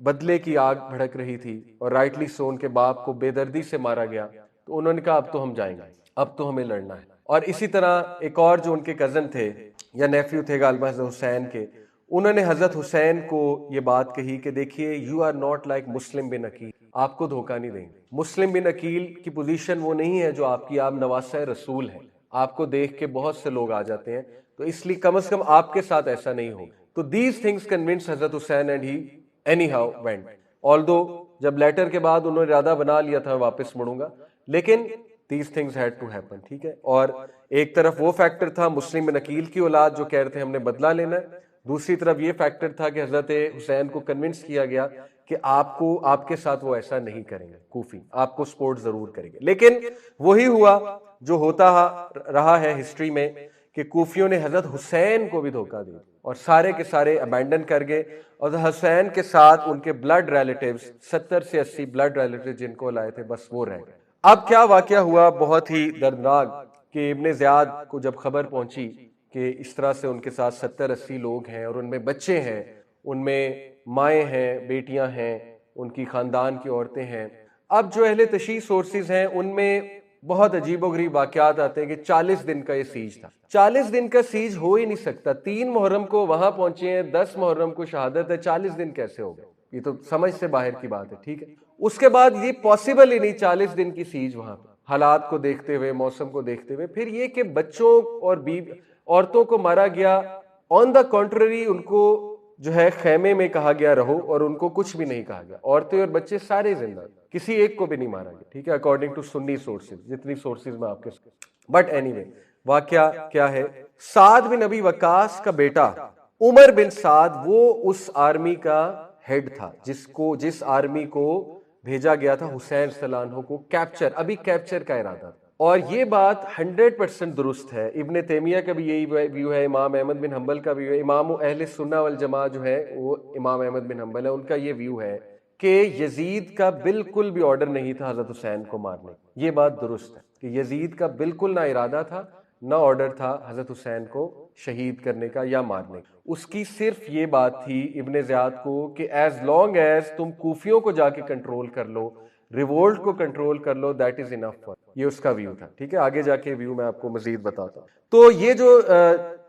بدلے کی آگ بھڑک رہی تھی, اور رائٹلی سو ان کے باپ کو بے دردی سے مارا گیا. تو انہوں نے کہا اب تو ہم جائیں گے, اب تو ہمیں لڑنا ہے. اور اسی طرح ایک اور جو ان کے کزن تھے یا نیفیو تھے غالباً حضرت حسین کے, انہوں نے حضرت حسین کو یہ بات کہی کہ دیکھیے یو آر ناٹ لائک مسلم بن عقیل, آپ کو دھوکہ نہیں دیں گے. مسلم بن عقیل کی پوزیشن وہ نہیں ہے جو آپ کی, آپ نواسہ رسول ہیں, آپ کو دیکھ کے بہت سے لوگ آ جاتے ہیں, تو اس لیے کم از کم آپ کے ساتھ ایسا نہیں ہوگا. تو these things convinced حضرت حسین and he anyhow went. Although جب لیٹر کے بعد انہوں نے ارادہ بنا لیا تھا واپس مڑوں گا، لیکن these things had to happen. ٹھیک ہے، اور ایک طرف وہ فیکٹر تھا مسلم بن عقیل کی اولاد جو کہہ رہے تھے ہم نے بدلہ لینا ہے، دوسری طرف یہ فیکٹر تھا کہ حضرت حسین کو کنونس کیا گیا کہ آپ کے ساتھ وہ ایسا نہیں کریں گے، کوفی آپ کو سپورٹ ضرور کریں گے. لیکن وہی ہوا جو ہوتا رہا ہے ہسٹری میں کہ کوفیوں نے حضرت حسین کو بھی دھوکہ دیا اور سارے کے سارے ابینڈن کر گئے، اور حسین کے ساتھ ان کے بلڈ ریلیٹیوز 70 سے 80 بلڈ ریلیٹیوز جن کو لائے تھے بس وہ رہ گئے. اب کیا واقعہ ہوا بہت ہی دردناک کہ ابن زیاد کو جب خبر پہنچی کہ اس طرح سے ان کے ساتھ 70-80 لوگ ہیں اور ان میں بچے ہیں، ان میں مائیں ہیں، بیٹیاں ہیں، ان کی خاندان کی عورتیں ہیں. اب جو اہل تشیع سورسز ہیں ان میں بہت عجیب و غریب واقعات آتے ہیں کہ 40 دن کا یہ سیج تھا. 40 دن کا سیج ہو ہی نہیں سکتا. 3 محرم کو وہاں پہنچے ہیں، 10 محرم کو شہادت ہے، 40 دن کیسے ہو گئے؟ یہ تو سمجھ سے باہر کی بات ہے. ٹھیک ہے، اس کے بعد یہ پاسبل ہی نہیں 40 دن کی سیج وہاں پہ، حالات کو دیکھتے ہوئے، موسم کو دیکھتے ہوئے. پھر یہ کہ بچوں اور عورتوں کو مارا گیا، آن دا کنٹرری ان کو جو ہے خیمے میں کہا گیا رہو، اور ان کو کچھ بھی نہیں کہا گیا. عورتیں اور بچے سارے زندہ، کسی ایک کو بھی نہیں مارا گیا. ٹھیک ہے، اکارڈنگ ٹو سنی سورسز، جتنی سورسز میں آپ کے. بٹ اینی وے واقعہ کیا ہے، سعد بن ابی وقاص کا بیٹا عمر بن سعد وہ اس آرمی کا ہیڈ تھا جس آرمی کو بھیجا گیا تھا حسین صلی اللہ عنہ کو کیپچر کا ارادہ تھا. اور یہ بات 100% درست ہے. ابن تیمیہ کا بھی یہی ویو ہے، امام احمد بن حنبل کا بھی ویو ہے، امام اہل سنہ والجماعہ جو ہے وہ امام احمد بن حنبل ہے، ان کا یہ ویو ہے کہ یزید کا بالکل بھی آرڈر نہیں تھا حضرت حسین کو مارنے. یہ بات درست ہے کہ یزید کا بالکل نہ ارادہ تھا نہ آرڈر تھا حضرت حسین کو شہید کرنے کا یا مارنے کا. اس کی صرف یہ بات تھی ابن زیاد کو کہ ایز لانگ ایز تم کوفیوں کو جا کے کنٹرول کر لو، ریوولٹ کو کنٹرول کر لو، دیٹ از انف فار. یہ اس کا ویو تھا. ٹھیک ہے، آگے جا کے ویو میں آپ کو مزید بتاتا ہوں. تو یہ جو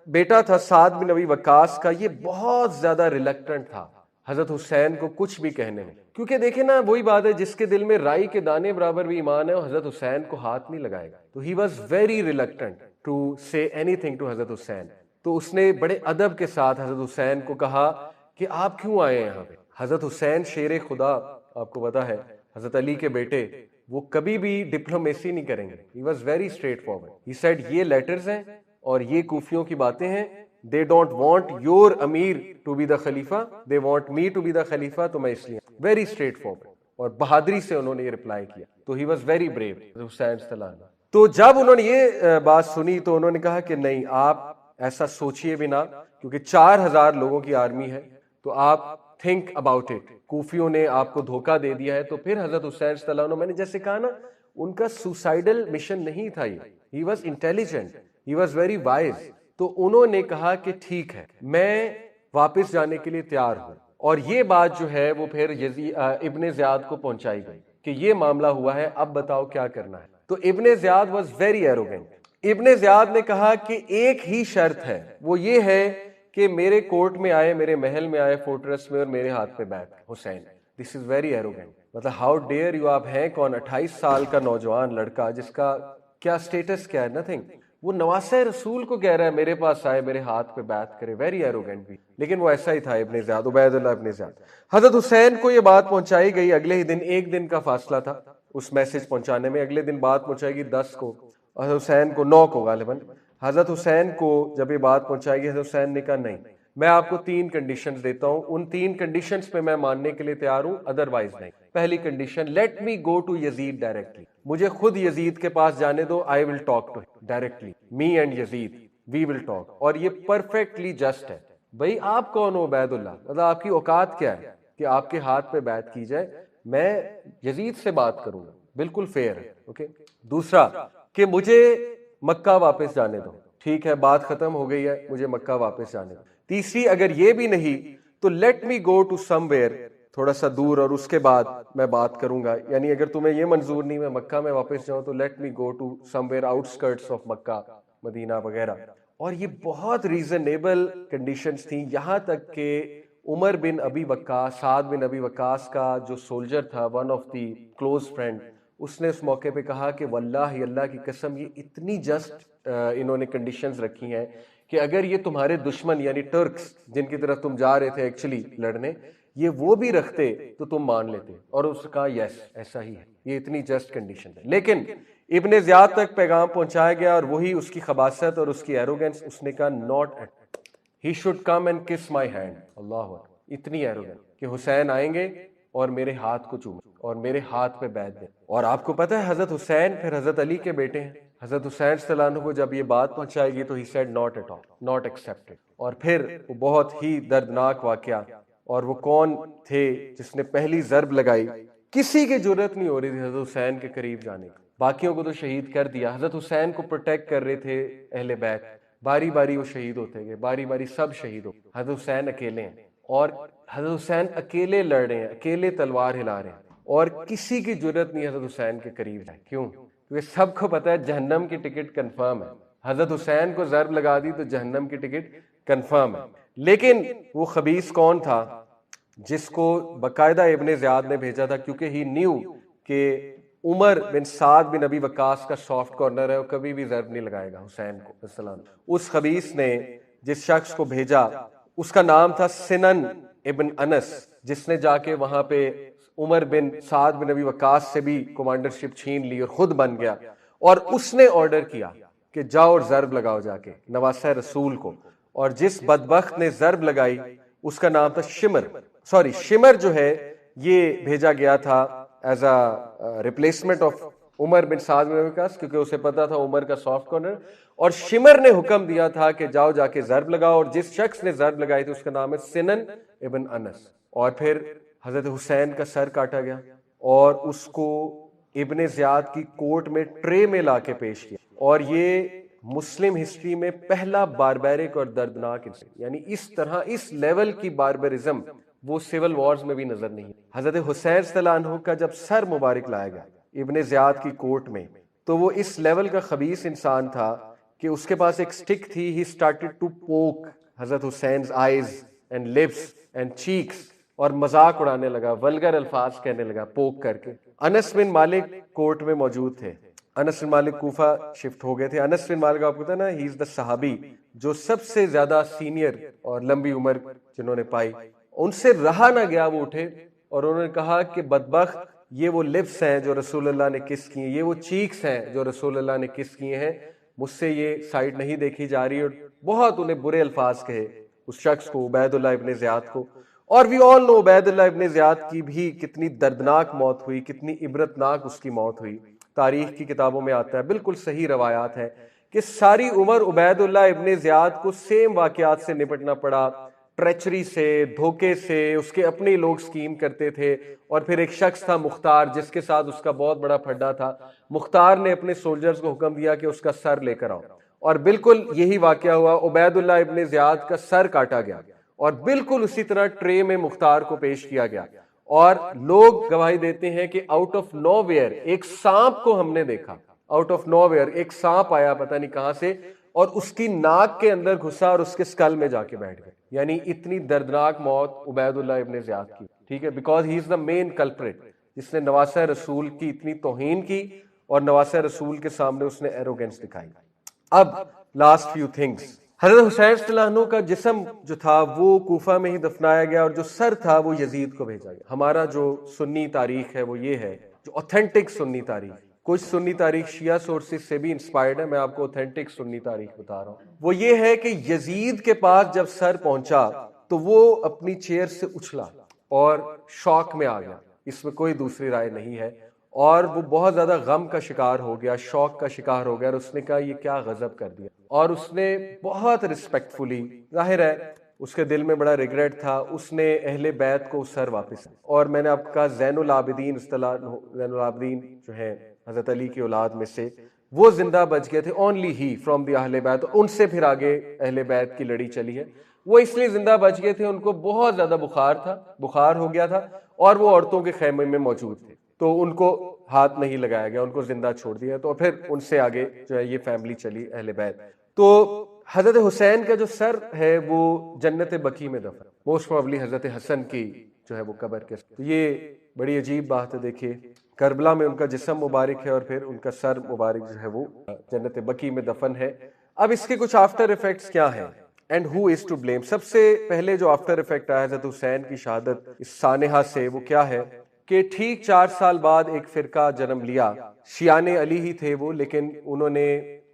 بیٹا تھا سعد بن ابی وقاص کا، یہ بہت زیادہ ریلکٹنٹ تھا حضرت حسین کو کچھ بھی کہنے میں، کیونکہ دیکھیں نا وہی بات ہے، جس کے دل میں رائی کے دانے برابر بھی ایمان ہے وہ حضرت حسین کو ہاتھ نہیں لگائے گا. تو he was very reluctant to say anything to Hazrat Husain. تو اس نے بڑے ادب کے ساتھ حضرت حسین کو کہا کہ آپ کیوں آئے ہیں یہاں پہ. حضرت حسین شیر خدا، آپ کو پتا ہے حضرت علی کے بیٹے، وہ کبھی بھی ڈپلومیسی نہیں کریں گے. He was very straightforward. He said یہ لیٹرز ہیں اور یہ کوفیوں کی باتیں ہیں. They don't want your Amir to be the خلیفہ, they want me to be the خلیفہ. تو میں اس لیے very straightforward اور بہادری سے انہوں نے یہ رپلائی کیا. تو he was very brave حسین صلی اللہ علیہ وسلم. تو جب انہوں نے یہ بات سنی تو انہوں نے کہا کہ نہیں، آپ ایسا سوچئے بھی نہ، کیونکہ 4000 لوگوں کی آرمی ہے، تو آپ تھنک اباؤٹ اٹ. کوفیوں نے آپ کو دھوکہ دے دیا ہے. تو پھر حضرت حسین صلی اللہ علیہ وسلم، میں نے جیسے کہا نا، ان کا سوسائڈل مشن نہیں تھا یہ. He was intelligent, he was very wise. تو انہوں نے کہا کہ ٹھیک ہے، میں واپس جانے کے لیے تیار ہوں. اور یہ بات جو ہے وہ پھر ابن زیاد کو پہنچائی گئی کہ یہ معاملہ ہوا ہے، اب بتاؤ کیا کرنا ہے. تو ابن زیاد واز ویری ایروگینٹ. ابن زیاد نے کہا کہ ایک ہی شرط ہے، وہ یہ ہے کہ میرے کورٹ میں آئے، میرے محل میں آئے، فورٹریس میں، اور میرے ہاتھ پہ بیٹھ. حسین، دس از ویری ایروگینٹ. مطلب ہاؤ ڈیئر یو. آپ ہیں کون؟ 28 سال کا نوجوان لڑکا جس کا کیا سٹیٹس کیا ہے؟ نتھنگ. وہ نواسہ رسول کو کہہ رہا ہے میرے پاس آئے، میرے ہاتھ پہ بیعت کرے. ویری ایروگینٹ بھی. لیکن وہ ایسا ہی تھا ابن زیاد، عبید اللہ ابن زیاد. حضرت حسین کو یہ بات پہنچائی گئی. اگلے ہی دن، ایک دن کا فاصلہ تھا اس میسج پہنچانے میں. اگلے دن بات پہنچائے گی 10 کو، حضرت حسین کو 9 کو غالباً. حضرت حسین کو جب یہ بات پہنچائے گی، حضرت حسین نے کہا نہیں، میں آپ کو 3 کنڈیشنز دیتا ہوں، ان 3 کنڈیشنز پہ میں ماننے کے لیے تیار ہوں، ادروائز نہیں. پہلی condition, let me go to Yazid directly. مجھے خود یزید کے پاس جانے دو. I will talk to directly, me and Yazid we will talk. اور یہ پرفیکٹلی جسٹ ہے. بھائی آپ کون ہو عبید اللہ؟ مطلب آپ کی اوقات کیا ہے کہ آپ کے ہاتھ پہ بیعت کی جائے؟ میں یزید سے بات کروں گا، بالکل فیئر ہے. اوکے. دوسرا کہ مجھے مکہ واپس جانے دو. ٹھیک ہے، بات ختم ہو گئی ہے، مجھے مکہ واپس جانے دو. تیسری، اگر یہ بھی نہیں تو let me go to somewhere, تھوڑا سا دور، اور اس کے بعد میں بات کروں گا. یعنی اگر تمہیں یہ منظور نہیں میں مکہ میں واپس جاؤں تو let me go to somewhere outskirts of Mecca, Medina وغیرہ. اور یہ بہت ریزنیبل کنڈیشنز تھیں، یہاں تک کہ عمر بن ابی وقاص، سعد بن ابی وقاص کا جو سولجر تھا، one of the close friend, اس نے اس موقع پہ کہا کہ واللہ اللہ کی قسم، یہ اتنی جسٹ انہوں نے کنڈیشنز رکھی ہیں کہ اگر یہ تمہارے دشمن یعنی ٹرکس جن کی طرف تم جا رہے تھے ایکچولی لڑنے، یہ وہ بھی رکھتے تو تم مان لیتے، اور اس کا یس ایسا ہی ہے، یہ اتنی جسٹ کنڈیشن ہے۔ لیکن ابن زیاد تک پیغام پہنچایا گیا، اور وہی اس کی خباثت اور اس کی ایروگنس، اس نے کہا not at, he should come and kiss my hand, اللہ اکبر، اتنی ایروگنس کہ حسین آئیں گے اور میرے ہاتھ کو چومیں اور میرے ہاتھ پہ بیعت دیں۔ اور آپ کو پتہ ہے حضرت حسین پھر حضرت علی کے بیٹے ہیں، حضرت حسین صلی اللہ عنہ کو جب یہ بات پہنچائے گی تو he said not at all, not accepted. اور پھر وہ بہت ہی دردناک واقعہ، اور وہ کون تھے جس نے پہلی ضرب لگائی؟ کسی کی جرت نہیں ہو رہی تھی حضرت حسین کے قریب جانے کی، باقیوں کو تو شہید کر دیا، حضرت حسین کو پروٹیکٹ کر رہے تھے اہل بیت، باری باری وہ شہید ہوتے گئے، باری باری سب شہید ہو، حضرت حسین اکیلے ہیں، اور حضرت حسین اکیلے لڑ رہے ہیں، اکیلے تلوار ہلا رہے ہیں، اور کسی کی جرت نہیں حضرت حسین کے قریب جائے۔ کیوں؟ کیونکہ سب کو پتہ ہے جہنم کی ٹکٹ کنفرم ہے، حضرت حسین کو ضرب لگا دی تو جہنم کی ٹکٹ کنفرم ہے۔ لیکن وہ خبیث کون تھا جس کو باقاعدہ ابن زیاد نے بھیجا تھا، کیونکہ ہی نیو کہ عمر بن سعد بن ابی وقاص کا سافٹ کارنر ہے، وہ کبھی بھی ضرب نہیں لگائے گا حسین کو السلام۔ اس خبیث نے جس شخص کو بھیجا اس کا نام تھا سنن ابن انس، جس نے جا کے وہاں پہ عمر بن سعد بن ابی وقاص سے بھی کمانڈرشپ چھین لی اور خود بن گیا، اور اس نے آرڈر کیا کہ جاؤ اور ضرب لگاؤ جا کے نواسہ رسول کو، اور جس بدبخت نے ضرب لگائی اس کا نام تھا شمر جو ہے یہ بھیجا گیا تھا ایز اے ریپلیسمنٹ آف عمر بن سعد بن ابی وقاص، کیونکہ اسے پتا تھا عمر کا سافٹ کارنر، اور شمر نے حکم دیا تھا کہ جاؤ جا کے ضرب لگاؤ، اور جس شخص نے ضرب لگائی تھی اس کا نام ہے سنن ابن انس۔ اور پھر حضرت حسین کا سر کاٹا گیا، اور اس کو ابن زیاد کی کورٹ میں ٹرے میں لا کے پیش کیا، اور یہ مسلم ہسٹری میں پہلا باربیرک اور دردناک انسان، یعنی اس طرح اس لیول کی باربرزم وہ سول وارز میں بھی نظر نہیں ہے۔ حضرت حسین صلی اللہ عنہ کا جب سر مبارک لایا گیا ابن زیاد کی کورٹ میں، تو وہ اس لیول کا خبیث انسان تھا کہ اس کے پاس ایک سٹک تھی، ہی سٹارٹڈ ٹو پوک حضرت Hussain's eyes and lips and cheeks, اور مذاق اڑانے لگا، ولگر الفاظ کہنے لگا پوک کر کے۔ انس بن مالک کورٹ میں موجود تھے، انس بن مالک کوفہ شفٹ ہو گئے تھے۔ انس بن مالک آپ کو پتہ ہے نا، ہی از دا صحابی جو سب سے زیادہ سینئر اور لمبی عمر جنہوں نے پائی، ان سے رہا نہ گیا، وہ اٹھے اور انہوں نے کہا کہ بدبخت، یہ وہ لپس ہیں جو رسول اللہ نے کس کیے، یہ وہ چیکس ہیں جو رسول اللہ نے کس کیے ہیں، مجھ سے یہ سائڈ نہیں دیکھی جا رہی، اور بہت انہیں برے الفاظ کہے اس شخص کو، عبید اللہ ابن زیاد کو۔ اور وی آل نو عبید اللہ ابن زیاد کی بھی کتنی دردناک موت ہوئی، کتنی عبرتناک اس کی موت ہوئی، تاریخ کی کتابوں میں آتا ہے، بالکل صحیح روایات ہیں کہ ساری عمر عبید اللہ ابن زیاد کو سیم واقعات سے نپٹنا پڑا، ٹریچری سے، دھوکے سے، اس کے اپنے لوگ سکیم کرتے تھے، اور پھر ایک شخص تھا مختار جس کے ساتھ اس کا بہت بڑا پھڈا تھا، مختار نے اپنے سولجرز کو حکم دیا کہ اس کا سر لے کر آؤ، اور بالکل یہی واقعہ ہوا، عبید اللہ ابن زیاد کا سر کاٹا گیا، اور بالکل اسی طرح ٹرے میں مختار کو پیش کیا گیا، اور لوگ گواہی دیتے ہیں کہ آؤٹ آف نو ویئر ایک سانپ کو ہم نے دیکھا، آؤٹ آف نو ویئر ایک سانپ آیا پتہ نہیں کہاں سے، اور اس کی ناک کے اندر گھسا اور اس کے سکل میں جا کے بیٹھ گئے۔ یعنی اتنی دردناک موت عبید اللہ ابن زیاد کی، ٹھیک ہے، because he is the main culprit, جس نے نواسہ رسول کی اتنی توہین کی اور نواسہ رسول کے سامنے اس نے ایروگنس دکھائی۔ اب لاسٹ فیو تھنگس، حضرت حسین صلی اللہ عنہ کا جسم جو تھا وہ کوفہ میں ہی دفنایا گیا، اور جو سر تھا وہ یزید کو بھیجا گیا۔ ہمارا جو سنی تاریخ ہے وہ یہ ہے، جو اوتھینٹک سنی تاریخ، کچھ سنی تاریخ شیعہ سورسز سے بھی انسپائرڈ ہے، میں آپ کو اوتھینٹک سنی تاریخ بتا رہا ہوں، وہ یہ ہے کہ یزید کے پاس جب سر پہنچا تو وہ اپنی چیئر سے اچھلا اور شوق میں آ گیا، اس میں کوئی دوسری رائے نہیں ہے، اور وہ بہت زیادہ غم کا شکار ہو گیا، شوق کا شکار ہو گیا، اور اس نے کہا یہ کیا غضب کر دیا، اور اس نے بہت رسپیکٹفلی، ظاہر ہے اس کے دل میں بڑا ریگریٹ تھا، اس نے اہل بیت کو سر واپس، اور میں نے آپ کو کہا زین العابدین، اصطلاح زین العابدین جو ہیں حضرت علی کی اولاد میں سے، وہ زندہ بچ گئے تھے، اونلی ہی فرام دی اہل بیت، ان سے پھر آگے اہل بیت کی لڑی چلی ہے۔ وہ اس لیے زندہ بچ گئے تھے، ان کو بہت زیادہ بخار ہو گیا تھا، اور وہ عورتوں کے خیمے میں موجود تھے، تو ان کو ہاتھ نہیں لگایا گیا، ان کو زندہ چھوڑ دیا، تو پھر ان سے آگے جو ہے یہ فیملی چلی اہل بیت۔ تو حضرت حسین کا جو سر ہے وہ جنت بقیع میں دفن، موسٹ پروبلی حضرت حسن کی جو ہے وہ قبر کے، تو یہ بڑی عجیب بات ہے۔ دیکھیے کربلا میں ان کا جسم مبارک ہے، اور پھر ان کا سر مبارک جو ہے وہ جنت بقیع میں دفن ہے۔ اب اس کے کچھ آفٹر ایفیکٹس کیا ہیں and who is to blame. سب سے پہلے جو آفٹر ایفیکٹ آیا حضرت حسین کی شہادت اس سانحہ سے وہ کیا ہے کہ ٹھیک 4 سال بعد ایک فرقہ جنم لیا. شیعان علی ہی تھے وہ, لیکن انہوں نے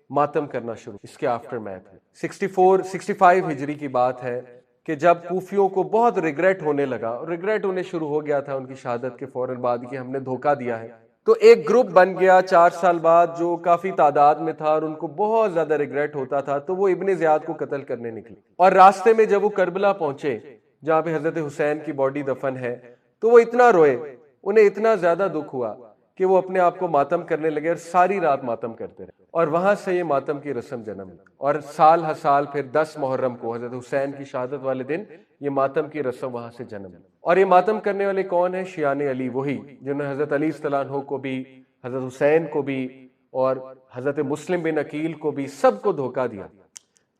ماتم کرنا شروع. اس کے آفٹر میتھ 65 ہجری کی بات ہے کہ جب کوفیوں کو بہت ریگریٹ ہونے لگا, ریگریٹ ہونے شروع ہو گیا تھا ان کی شہادت کے فوراً بعد کہ ہم نے دھوکہ دیا ہے, تو ایک گروپ بن گیا 4 سال بعد جو کافی تعداد میں تھا اور ان کو بہت زیادہ ریگریٹ ہوتا تھا, تو وہ ابن زیاد کو قتل کرنے نکلی. اور راستے میں جب وہ کربلا پہنچے جہاں پہ حضرت حسین کی باڈی دفن ہے, تو وہ اتنا روئے, انہیں اتنا زیادہ دکھ ہوا کہ وہ اپنے آپ کو ماتم کرنے لگے اور ساری رات ماتم کرتے رہے. اور وہاں سے یہ ماتم کی رسم جنم لی, اور سال ہر سال پھر 10 محرم کو حضرت حسین کی شہادت والے دن یہ ماتم کی رسم وہاں سے جنم لی. اور یہ ماتم کرنے والے کون ہیں؟ شیعان علی, وہی جنہوں نے حضرت علی صلی اللہ عنہ کو بھی, حضرت حسین کو بھی اور حضرت مسلم بن عقیل کو بھی, سب کو دھوکہ دیا.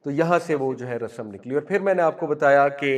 تو یہاں سے وہ جو ہے رسم نکلی. اور پھر میں نے آپ کو بتایا کہ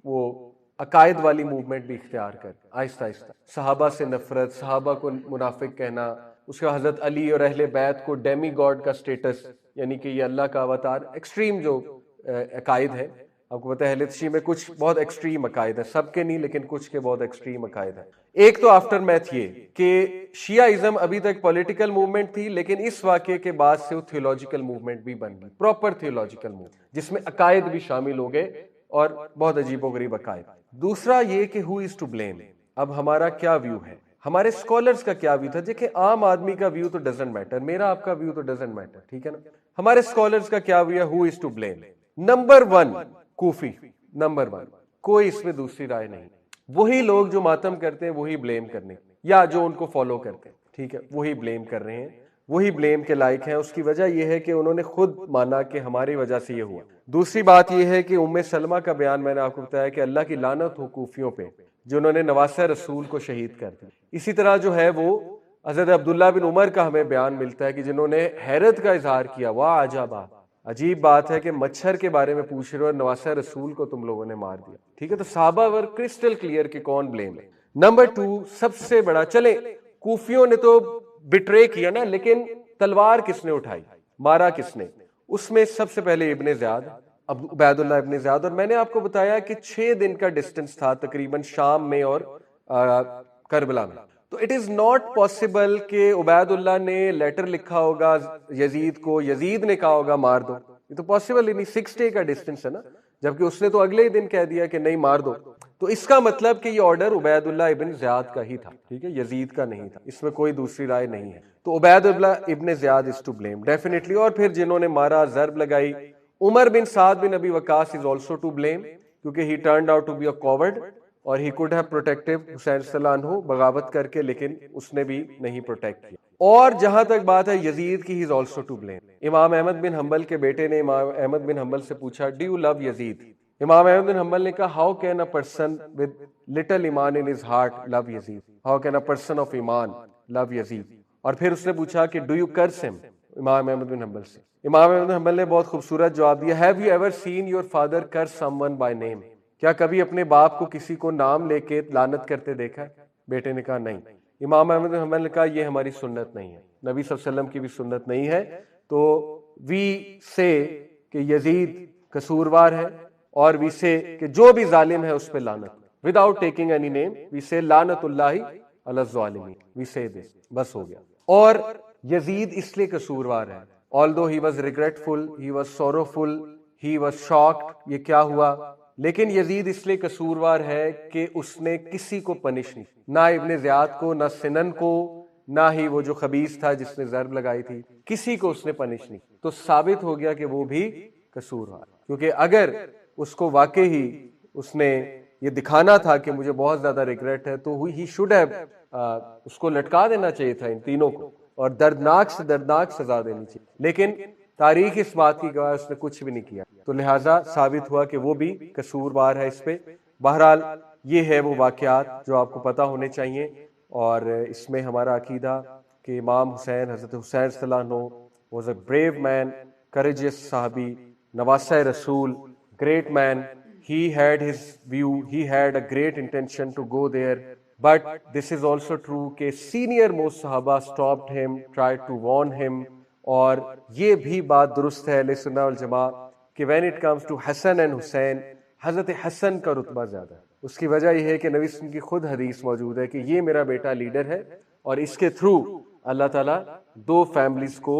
وہ عقائد والی موومنٹ بھی اختیار کر آہستہ آہستہ, صحابہ سے نفرت, صحابہ کو منافق کہنا, اس کا حضرت علی اور اہل بیت کو ڈیمی گاڈ کا سٹیٹس, یعنی کہ یہ اللہ کا اوتار. ایکسٹریم جو عقائد ہے, آپ کو پتہ ہے اہل تشیع میں کچھ بہت ایکسٹریم عقائد ہیں, سب کے نہیں لیکن کچھ کے بہت ایکسٹریم عقائد ہیں. ایک تو آفٹر میتھ یہ کہ شیعہ ابھی تک پولیٹیکل موومنٹ تھی, لیکن اس واقعے کے بعد سے وہ تھیولوجیکل موومنٹ بھی بن گئی, پراپر تھیولوجیکل موومنٹ جس میں عقائد بھی شامل ہو گئے اور بہت عجیب و غریب عقائد. دوسرا یہ کہ ہو از ٹو بلیم. اب ہمارا کیا ویو ہے, ہمارے اسکالرز کا کیا ویو تھا؟ دیکھیں عام آدمی کا ویو تو ڈزنٹ میٹر, میرا آپ کا ویو تو ڈزنٹ میٹر, ٹھیک ہے نا. ہمارے اسکالرز کا کیا ویو ہے؟ Who is to blame. Number 1 کوفی, نمبر 1, کوئی اس میں دوسری رائے نہیں. وہی لوگ جو ماتم کرتے ہیں وہی بلیم کرنے, یا جو ان کو فالو کرتے ہیں, ٹھیک ہے, وہی بلیم کر رہے ہیں, وہی بلیم کے لائق ہیں. اس کی وجہ یہ ہے کہ انہوں نے خود مانا کہ ہماری وجہ سے یہ ہوا. دوسری بات یہ ہے کہ ام سلمہ کا بیان میں نے آپ کو بتایا کہ اللہ کی لعنت ہو کوفیوں پہ جنہوں نے نواسہ رسول کو شہید کر دیا. اسی طرح جو ہے وہ حضرت عبداللہ بن عمر کا ہمیں بیان ملتا ہے کہ جنہوں نے حیرت کا اظہار کیا, واہ عجبا, عجیب بات ہے کہ مچھر کے بارے میں پوچھ رہے ہو اور نواسہ رسول کو تم لوگوں نے مار دیا, ٹھیک ہے. تو صحابہ ور کرسٹل کلیئر کہ کون بلیم ہے. نمبر 2 سب سے بڑا, چلیں کوفیوں نے تو بٹرے کیا نا, لیکن تلوار کس نے اٹھائی, مارا کس نے؟ اس میں سب سے پہلے ابن زیاد, عبید اللہ ابن زیاد. اور میں نے آپ کو بتایا کہ 6 دن کا ڈسٹنس تھا تقریباً شام میں اور کربلا میں. تو اٹ از ناٹ پاسبل کہ عبید اللہ نے لیٹر لکھا ہوگا یزید کو, یزید نے کہا ہوگا مار دو, یہ تو پاسبل ہی نہیں. 6 ڈے کا ڈسٹنس ہے نا, جبکہ اس نے تو اگلے ہی دن کہہ دیا کہ نہیں مار دو. تو اس کا مطلب کہ یہ آرڈر عبید اللہ ابن زیاد کا ہی تھا, ٹھیک ہے, یزید کا نہیں تھا. اس میں کوئی دوسری رائے نہیں ہے. تو عبید اللہ ابن زیاد از ٹو بلیم ڈیفینیٹلی. اور پھر جنہوں نے مارا, ضرب لگائی, عمر بن سعد بن ابی وقاص از آلسو ٹو بلیم, کیونکہ ہی ٹرنڈ آؤٹ ٹو بی اے کوورڈ اور ہی کوڈ ہیو پروٹیکٹڈ حسین صلی اللہ عنہ بغاوت کر کے, لیکن اس نے بھی نہیں پروٹیکٹ کیا. اور جہاں تک بات ہے یزید کی, ہی از آلسو ٹو بلیم. امام احمد بن حنبل کے بیٹے نے امام احمد بن حنبل سے پوچھا ڈو یو لو یزید؟ امام احمد بن حنبل نے کہا how can a person with little ایمان in his heart love Yazid, how can a person of ایمان لو یزید. اور پھر اس نے پوچھا کہ ڈو یو کرس ہم, امام احمد بن حنبل سے. امام احمد بن حنبل نے بہت خوبصورت جواب دیا, have you ever seen your father curse someone by name, کیا کبھی اپنے باپ کو کسی کو نام لے کے لعنت کرتے دیکھا ہے؟ بیٹے نے کہا نہیں. امام احمد بن حنبل نے کہا یہ ہماری سنت نہیں ہے, نبی صلی اللہ علیہ وسلم کی بھی سنت نہیں ہے. تو وی سے کہ یزید قصوروار ہے, اور وی سے کہ جو بھی ظالم ہے اس پہ لعنت, وداؤٹ ٹیکنگ اینی نیم وی سے لعنت اللہ علی الظالمین, وی سے دس, بس ہو گیا. اور یزید اس لیے قصوروار ہے, although he was regretful, he was sorrowful, he was shocked, یہ کیا ہوا, لیکن یزید اس لیے قصوروار ہے کہ اس نے کسی کو پنش نہیں, نہ ابن زیاد کو, نہ سنن کو, نہ ہی وہ جو خبیث تھا جس نے ضرب لگائی تھی, کسی کو اس نے پنش نہیں. تو ثابت ہو گیا کہ وہ بھی قصوروار, کیونکہ اگر اس کو واقعی اس نے یہ دکھانا تھا کہ مجھے بہت زیادہ ریگریٹ ہے, تو ہی شوڈ ہیو, اس کو لٹکا دینا چاہیے تھا ان تینوں کو, اور دردناک سے دردناک سزا دینی چاہیے. لیکن تاریخ اس بات کی گواہ, اس نے کچھ بھی نہیں کیا, تو لہٰذا ثابت ہوا کہ وہ بھی قصوروار ہے اس پہ. بہرحال یہ ہے وہ واقعات جو آپ کو پتہ ہونے چاہیے, اور اس میں ہمارا عقیدہ کہ امام حسین, حضرت حسین صلی اللہ عنہ was a brave man, courageous صحابی, نواسہ رسول, great man. He had his view, he had a great intention to go there, but this is also true کہ senior most صحابہ stopped him, tried to warn him, اور یہ بھی بات درست ہے اہل سنت والجماع کہ when it comes to Hasan and حسین، حضرت حسن کا رتبہ زیادہ ہے۔ اس کی وجہ یہ ہے کہ نبی صلی اللہ علیہ وسلم کی خود حدیث موجود ہے کہ یہ میرا بیٹا لیڈر ہے اور اس کے تھرو اللہ تعالیٰ دو فیملیز کو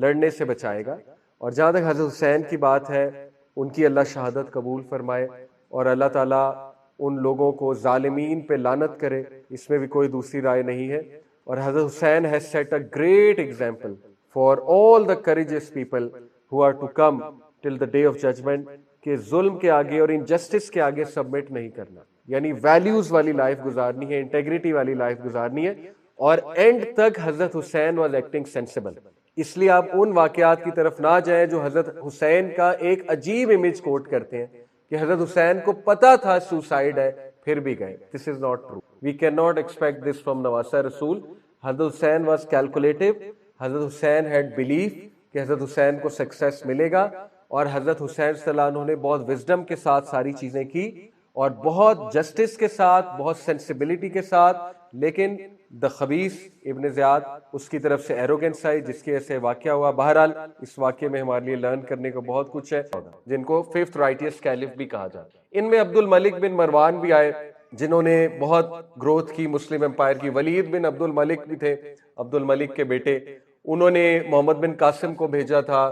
لڑنے سے بچائے گا۔ اور جہاں تک حضرت حسین کی بات ہے، ان کی اللہ شہادت قبول فرمائے اور اللہ تعالیٰ ان لوگوں کو ظالمین پہ لعنت کرے، اس میں بھی کوئی دوسری رائے نہیں ہے۔ اور حضرت حسین has set a great example for all the courageous people who are to come till the day of judgment کہ ظلم کے آگے اور انجسٹس کے آگے سبمٹ نہیں کرنا، یعنی ویلیوز والی لائف گزارنی ہے، انٹیگریٹی والی لائف گزارنی ہے۔ اور اینڈ تک حضرت حسین واز ایکٹنگ سینسیبل، اس لیے آپ ان واقعات کی طرف نہ جائیں جو حضرت حسین کا ایک عجیب امیج کوٹ کرتے ہیں کہ حضرت حسین کو پتا تھا سوسائڈ ہے پھر بھی گئے۔ This is not true, we can not expect this from نواسہ رسول۔ حضرت حسین واز کیلکولیٹو، حضرت حسین ہیڈ بلیف کہ حضرت حسین کو سکسیس ملے گا، اور حضرت حسین صلی اللہ عنہ نے بہت وزڈم کے ساتھ ساری چیزیں کی اور بہت جسٹس کے ساتھ، بہت سینسیبلٹی کے ساتھ۔ لیکن دا خبیث ابن زیاد، اس کی طرف سے ایروگنس آئی جس کی وجہ سے واقعہ ہوا۔ بہرحال اس واقعے میں ہمارے لیے لرن کرنے کو بہت کچھ ہے، جن کو ففتھ رائٹیس کیلف بھی کہا جاتا ہے۔ ان میں عبد الملک بن مروان بھی آئے جنہوں نے بہت گروتھ کی مسلم امپائر کی۔ ولید بن عبد الملک بھی تھے، عبد الملک کے بیٹے، انہوں نے محمد بن قاسم کو بھیجا تھا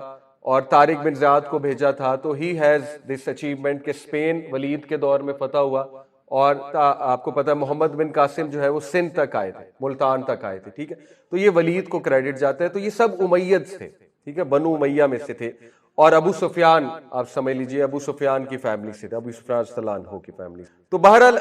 اور طارق بن زیاد کو بھیجا تھا۔ تو ہی ہیز دس اچیومنٹ کہ اسپین ولید کے دور میں فتح ہوا، اور آپ کو پتہ محمد بن قاسم جو ہے وہ سندھ تک آئے تھے، ملتان تک آئے تھے، ٹھیک ہے۔ تو یہ ولید کو کریڈٹ جاتا ہے۔ تو یہ سب امید تھے، ٹھیک ہے، بنو امیہ میں سے تھے۔ اور ابو سفیان آپ سمجھ لیجئے ابو سفیان کی فیملی سے تھے، ابو سفیان رضی اللہ عنہ کی فیملی سے۔ تو بہرحال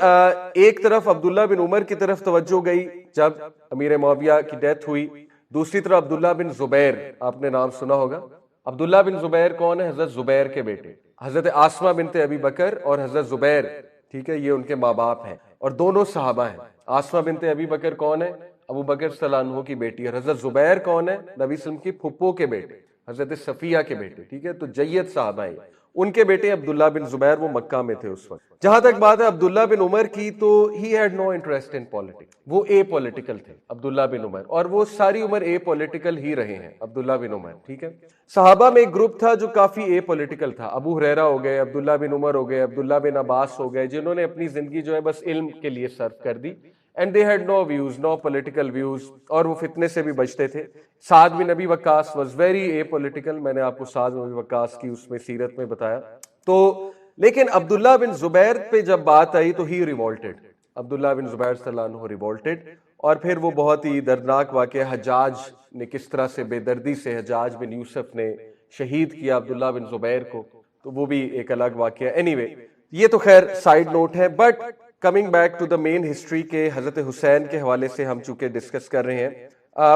ایک طرف عبداللہ بن عمر کی طرف توجہ گئی جب امیر معاویہ کی ڈیتھ ہوئی، دوسری طرف عبداللہ بن زبیر، آپ نے نام سنا ہوگا۔ عبداللہ بن زبیر کون ہے؟ حضرت زبیر کے بیٹے، حضرت عاصمہ بنت ابی بکر اور حضرت زبیر، ٹھیک ہے، یہ ان کے ماں باپ ہیں اور دونوں صحابہ ہیں۔ عاصمہ بنت ابی بکر کون ہے؟ ابو بکر صلی اللہ عنہ کی بیٹی، اور حضرت زبیر کون ہے؟ نبی صلی اللہ علیہ وسلم کی پھپھو کے بیٹے، حضرت صفیہ کے بیٹے، ٹھیک ہے۔ تو جید صحابہ ہیں ان کے بیٹے عبداللہ بن زبیر، وہ مکہ میں تھے اس وقت۔ جہاں تک بات ہے عبداللہ بن عمر کی، تو he had no interest in politics, وہ اے پولیٹیکل تھے عبداللہ بن عمر، اور وہ ساری عمر اے پولیٹیکل ہی رہے ہیں عبداللہ بن عمر، ٹھیک ہے۔ صحابہ میں ایک گروپ تھا جو کافی اے پولیٹیکل تھا، ابو ہریرہ ہو گئے، عبداللہ بن عمر ہو گئے، عبداللہ بن عباس ہو گئے، جنہوں نے اپنی زندگی جو ہے بس علم کے لیے صرف کر دی، and they had no views, no political views, اور وہ فتنے سے بھی بچتے تھے۔ سعد بن ابی وقاص واز ویری اے پولیٹیکل، میں نے آپ کو سعد بن ابی وقاص کی اس میں سیرت میں بتایا۔ تو لیکن عبداللہ بن زبیر پہ جب بات آئی تو ہی ریوولٹڈ، عبداللہ بن زبیر صلی اللہ عنہ ریوولٹڈ، اور پھر وہ بہت ہی دردناک واقعہ، حجاج نے کس طرح سے بے دردی سے حجاج بن یوسف نے شہید کیا عبداللہ بن زبیر کو، تو وہ بھی ایک الگ واقعہ۔ اینی وے یہ تو خیر سائیڈ نوٹ ہے، but coming back to the main history کے حضرت حسین کے حوالے سے ہم چونکہ ڈسکس کر رہے ہیں،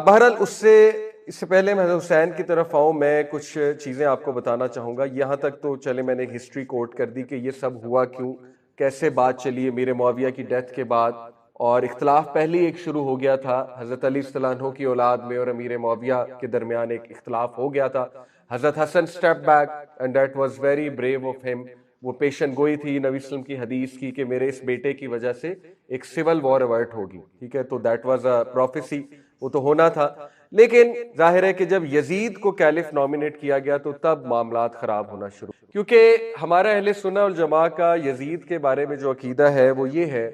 بہرحال اس سے پہلے میں حضرت حسین کی طرف آؤں، میں کچھ چیزیں آپ کو بتانا چاہوں گا۔ یہاں تک تو چلے میں نے ایک ہسٹری کوٹ کر دی کہ یہ سب ہوا کیوں، کیسے بات چلی امیر معاویہ کی ڈیتھ کے بعد، اور اختلاف پہلے ایک شروع ہو گیا تھا حضرت علی صلی اللہ عنہ کی اولاد میں اور امیر معاویہ کے درمیان ایک اختلاف ہو گیا تھا۔ حضرت Hassan step back and that was very brave of him, وہ پیشن گوئی تھی نبی صلی اللہ علیہ وسلم کی حدیث کی کہ میرے اس بیٹے کی وجہ سے ایک سول وار ایورٹ ہوگی، ٹھیک ہے۔ تو دیٹ واز اے پروفیسی، وہ تو ہونا تھا۔ لیکن ظاہر ہے کہ جب یزید کو کیلف نامینیٹ کیا گیا تو تب معاملات خراب ہونا شروع، کیونکہ ہمارا اہل سنت والجماع کا یزید کے بارے میں جو عقیدہ ہے وہ یہ ہے،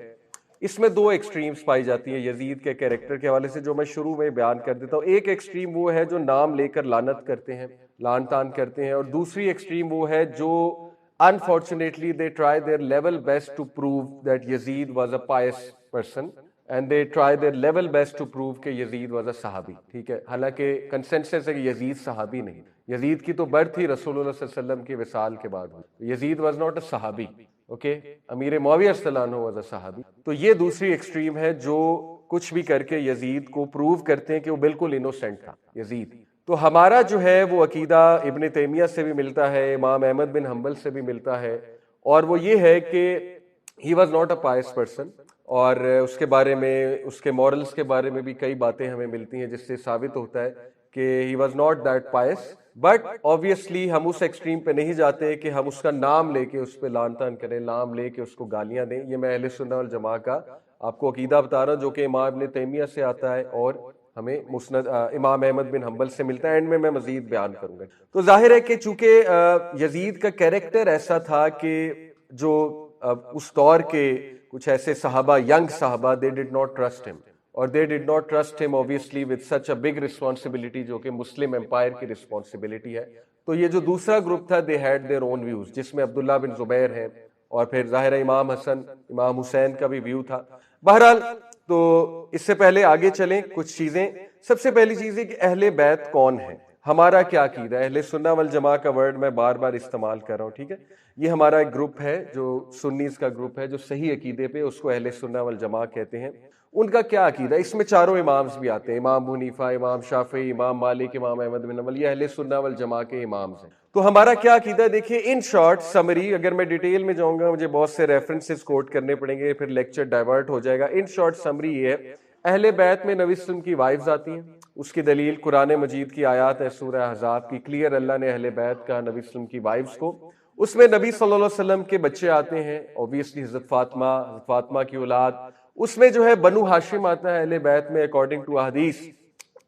اس میں دو ایکسٹریمز پائی جاتی ہیں یزید کے کیریکٹر کے حوالے سے، جو میں شروع میں بیان کر دیتا ہوں۔ ایک ایکسٹریم وہ ہے جو نام لے کر لعنت کرتے ہیں، لعن طعن کرتے ہیں، اور دوسری ایکسٹریم وہ ہے جو unfortunately they try their level best to prove that Yazid was a pious person and they try their level best to prove کہ یزید was a صحابی، ٹھیک ہے۔ حالانکہ کنسنسس ہے کہ یزید صحابی نہیں، یزید کی تو برتھ ہی رسول اللہ صلی اللہ علیہ وسلم کے وصال کے بعد ہوئی، یزید was not a صحابی، اوکے۔ امیر معاویہ صلی اللہ عنہ was a صحابی۔ تو یہ دوسری ایکسٹریم ہے جو کچھ بھی کر کے یزید کو پروو کرتے ہیں کہ وہ بالکل انوسینٹ تھا یزید۔ تو ہمارا جو ہے وہ عقیدہ ابن تیمیہ سے بھی ملتا ہے، امام احمد بن حنبل سے بھی ملتا ہے، اور وہ یہ ہے کہ ہی was not a pious person, اور اس کے بارے میں، اس کے مورلز کے بارے میں بھی کئی باتیں ہمیں ملتی ہیں جس سے ثابت ہوتا ہے کہ ہی was not that pious. But obviously ہم اس ایکسٹریم پہ نہیں جاتے کہ ہم اس کا نام لے کے اس پہ لعن طعن کریں، نام لے کے اس کو گالیاں دیں۔ یہ میں اہل سنت والجماع کا آپ کو عقیدہ بتا رہا ہوں جو کہ امام ابن تیمیہ سے آتا ہے اور ہمیں مسند امام احمد بن حنبل سے ملتا ہے، اینڈ میں مزید بیان کروں گا۔ تو ظاہر ہے کہ چونکہ یزید کا کیریکٹر ایسا تھا کہ جو اس دور کے کچھ ایسے صحابہ، ینگ صحابہ، they did not trust him، اور they did not trust him obviously with such a big responsibility جو کہ مسلم امپائر کی رسپانسبلٹی ہے۔ تو یہ جو دوسرا گروپ تھا they had their own views، جس میں عبداللہ بن زبیر ہیں، اور پھر ظاہر ہے امام حسن، امام حسین کا بھی ویو تھا۔ بہرحال تو اس سے پہلے آگے چلیں کچھ چیزیں۔ سب سے پہلی چیز ہے کہ اہل بیت کون ہے، ہمارا کیا عقیدہ ہے۔ اہل سنہ والجماع کا ورڈ میں بار بار استعمال کر رہا ہوں، ٹھیک ہے۔ یہ ہمارا ایک گروپ ہے جو سنیز کا گروپ ہے، جو صحیح عقیدے پہ، اس کو اہل سنہ والجماع کہتے ہیں۔ ان کا کیا عقیدہ ہے؟ اس میں چاروں امامز بھی آتے ہیں، امام ابو حنیفہ، امام شافعی، امام مالک، امام احمد بن حنبل، یہ اہل سنہ والجماع کے امامز ہیں۔ تو ہمارا کیا عقیدہ ہے؟ دیکھیے ان شارٹ سمری، اگر میں ڈیٹیل میں جاؤں گا مجھے بہت سے ریفرنسز کوٹ کرنے پڑیں گے، پھر لیکچر ڈائیورٹ ہو جائے گا۔ ان شارٹ سمری یہ ہے، اہل بیت میں نبی صلی اللہ علیہ وسلم کی وائفز آتی ہیں، اس کی دلیل قرآن مجید کی آیات ہے، سورہ احزاب کی، کلیئر اللہ نے اہل بیت کہا نبی صلی اللہ علیہ وسلم کی وائفز کو۔ اس میں نبی صلی اللہ علیہ وسلم کے بچے آتے ہیں، اوبیسلی حضرت فاطمہ کی اولاد۔ اس میں جو ہے بنو ہاشم آتا ہے اہل بیت میں اکارڈنگ ٹو احادیث،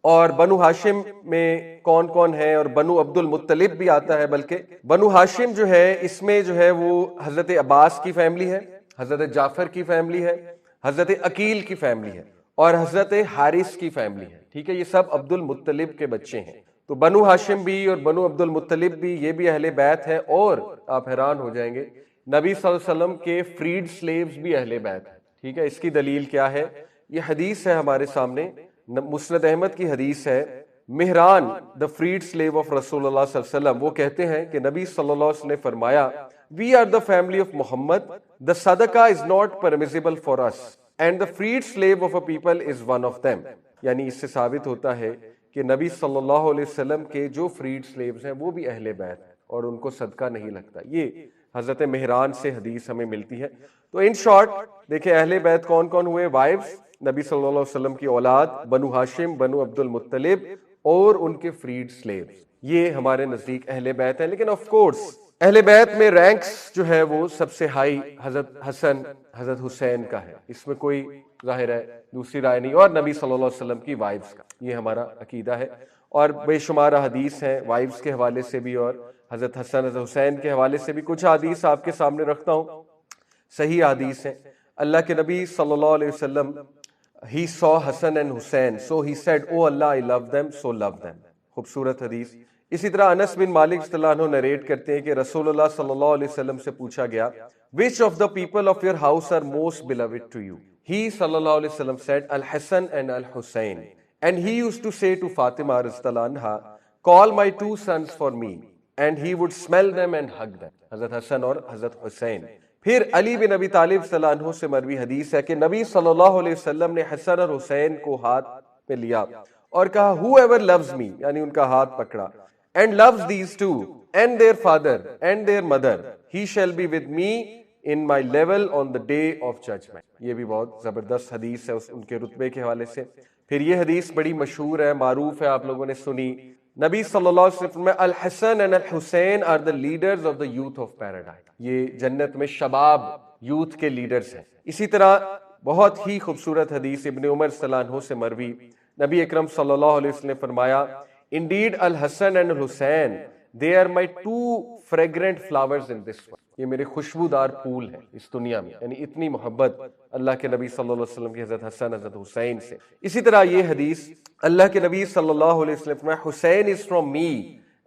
اور بنو ہاشم میں کون کون ہے، اور بنو عبد المطلب بھی آتا ہے، بلکہ بنو ہاشم جو ہے اس میں جو ہے وہ حضرت عباس کی فیملی ہے، حضرت جعفر کی فیملی ہے، حضرت عقیل کی فیملی ہے، اور حضرت حارث کی فیملی ہے، ٹھیک ہے۔ یہ سب عبد المطلب کے بچے ہیں۔ تو بنو ہاشم بھی اور بنو عبد المطلب بھی، یہ بھی اہل بیت ہے، اور آپ حیران ہو جائیں گے نبی صلی اللہ علیہ وسلم کے فریڈ سلیوز بھی اہل بیت ہیں، ٹھیک ہے۔ اس کی دلیل کیا ہے؟ یہ حدیث ہے ہمارے سامنے، مسند احمد کی حدیث ہے۔ Mehran the freed slave of رسول اللہ صلی اللہ علیہ وسلم، وہ کہتے ہیں کہ نبی صلی اللہ علیہ وسلم نے فرمایا we are the family of Muhammad, the صدقہ is not permissible for us and the freed slave of a people is one of them۔ یعنی اس سے ثابت ہوتا ہے کہ نبی صلی اللہ علیہ وسلم کے جو فریڈ سلیوز ہیں وہ بھی اہل بیت ہیں، اور ان کو صدقہ نہیں لگتا۔ یہ حضرت مہران سے حدیث ہمیں ملتی ہے۔ تو ان شارٹ دیکھیں اہل بیت کون کون ہوئے؟ وائفز، نبی صلی اللہ علیہ وسلم کی اولاد، بنو ہاشم، بنو عبد المطلب، اور ان کے فریڈ سلیوز، یہ ہمارے نزدیک اہل بیت ہیں۔ لیکن آف کورس اہل بیت میں رینکس جو ہے وہ سب سے ہائی حضرت حسن، حضرت حسین کا ہے، اس میں کوئی ظاہر ہے دوسری رائے نہیں، اور نبی صلی اللہ علیہ وسلم کی وائفز کا، یہ ہمارا عقیدہ ہے۔ اور بے شمار حدیث ہیں وائفز کے حوالے سے بھی، اور حضرت حسن حضرت حسین کے حوالے سے بھی۔ کچھ حدیث آپ کے سامنے رکھتا ہوں، صحیح حدیث ہیں۔ اللہ کے نبی صلی اللہ علیہ وسلم he saw Hassan and Hussein so he said oh Allah I love them so love them، خوبصورت حدیث۔ اسی طرح انس بن مالک رضی اللہ عنہ نریٹ کرتے ہیں کہ رسول اللہ صلی اللہ علیہ وسلم سے پوچھا گیا which of the people of your house are most beloved to you، he صلی اللہ علیہ وسلم said Al-Hassan and Al-Hussein and he used to say to Fatima رضی اللہ عنہ call my two sons for me and he would smell them and hug them، حضرت حسن اور حضرت حسین۔ پھر علی بن ابی طالب صلی اللہ عنہ سے مروی حدیث ہے کہ نبی صلی اللہ علیہ وسلم نے حسن اور حسین کو ہاتھ پہ لیا اور کہا whoever loves me، یعنی ان کا ہاتھ پکڑا، and loves these two and their father and their mother he shall be with me in my level on the day of judgment۔ یہ بھی بہت زبردست حدیث ہے ان کے رتبے کے حوالے سے۔ پھر یہ حدیث بڑی مشہور ہے، معروف ہے، آپ لوگوں نے سنی۔ نبی صلی اللہ علیہ وسلم میں الحسن and الحسین are the leaders of the youth of paradise، یہ جنت میں شباب یوتھ کے لیڈرز ہیں۔ اسی طرح بہت ہی خوبصورت حدیث ابن عمر صلی اللہ عنہ سے مروی، نبی اکرم صلی اللہ علیہ وسلم نے فرمایا indeed al-Hasan and الحسین they are my two fragrant flowers in this world، یہ میرے خوشبودار پھول ہیں اس دنیا میں، یعنی اتنی محبت اللہ کے نبی صلی اللہ علیہ وسلم کی حضرت حسن حضرت حسین سے۔ اسی طرح یہ حدیث اللہ کے نبی صلی اللہ علیہ وسلم میں حسین is from me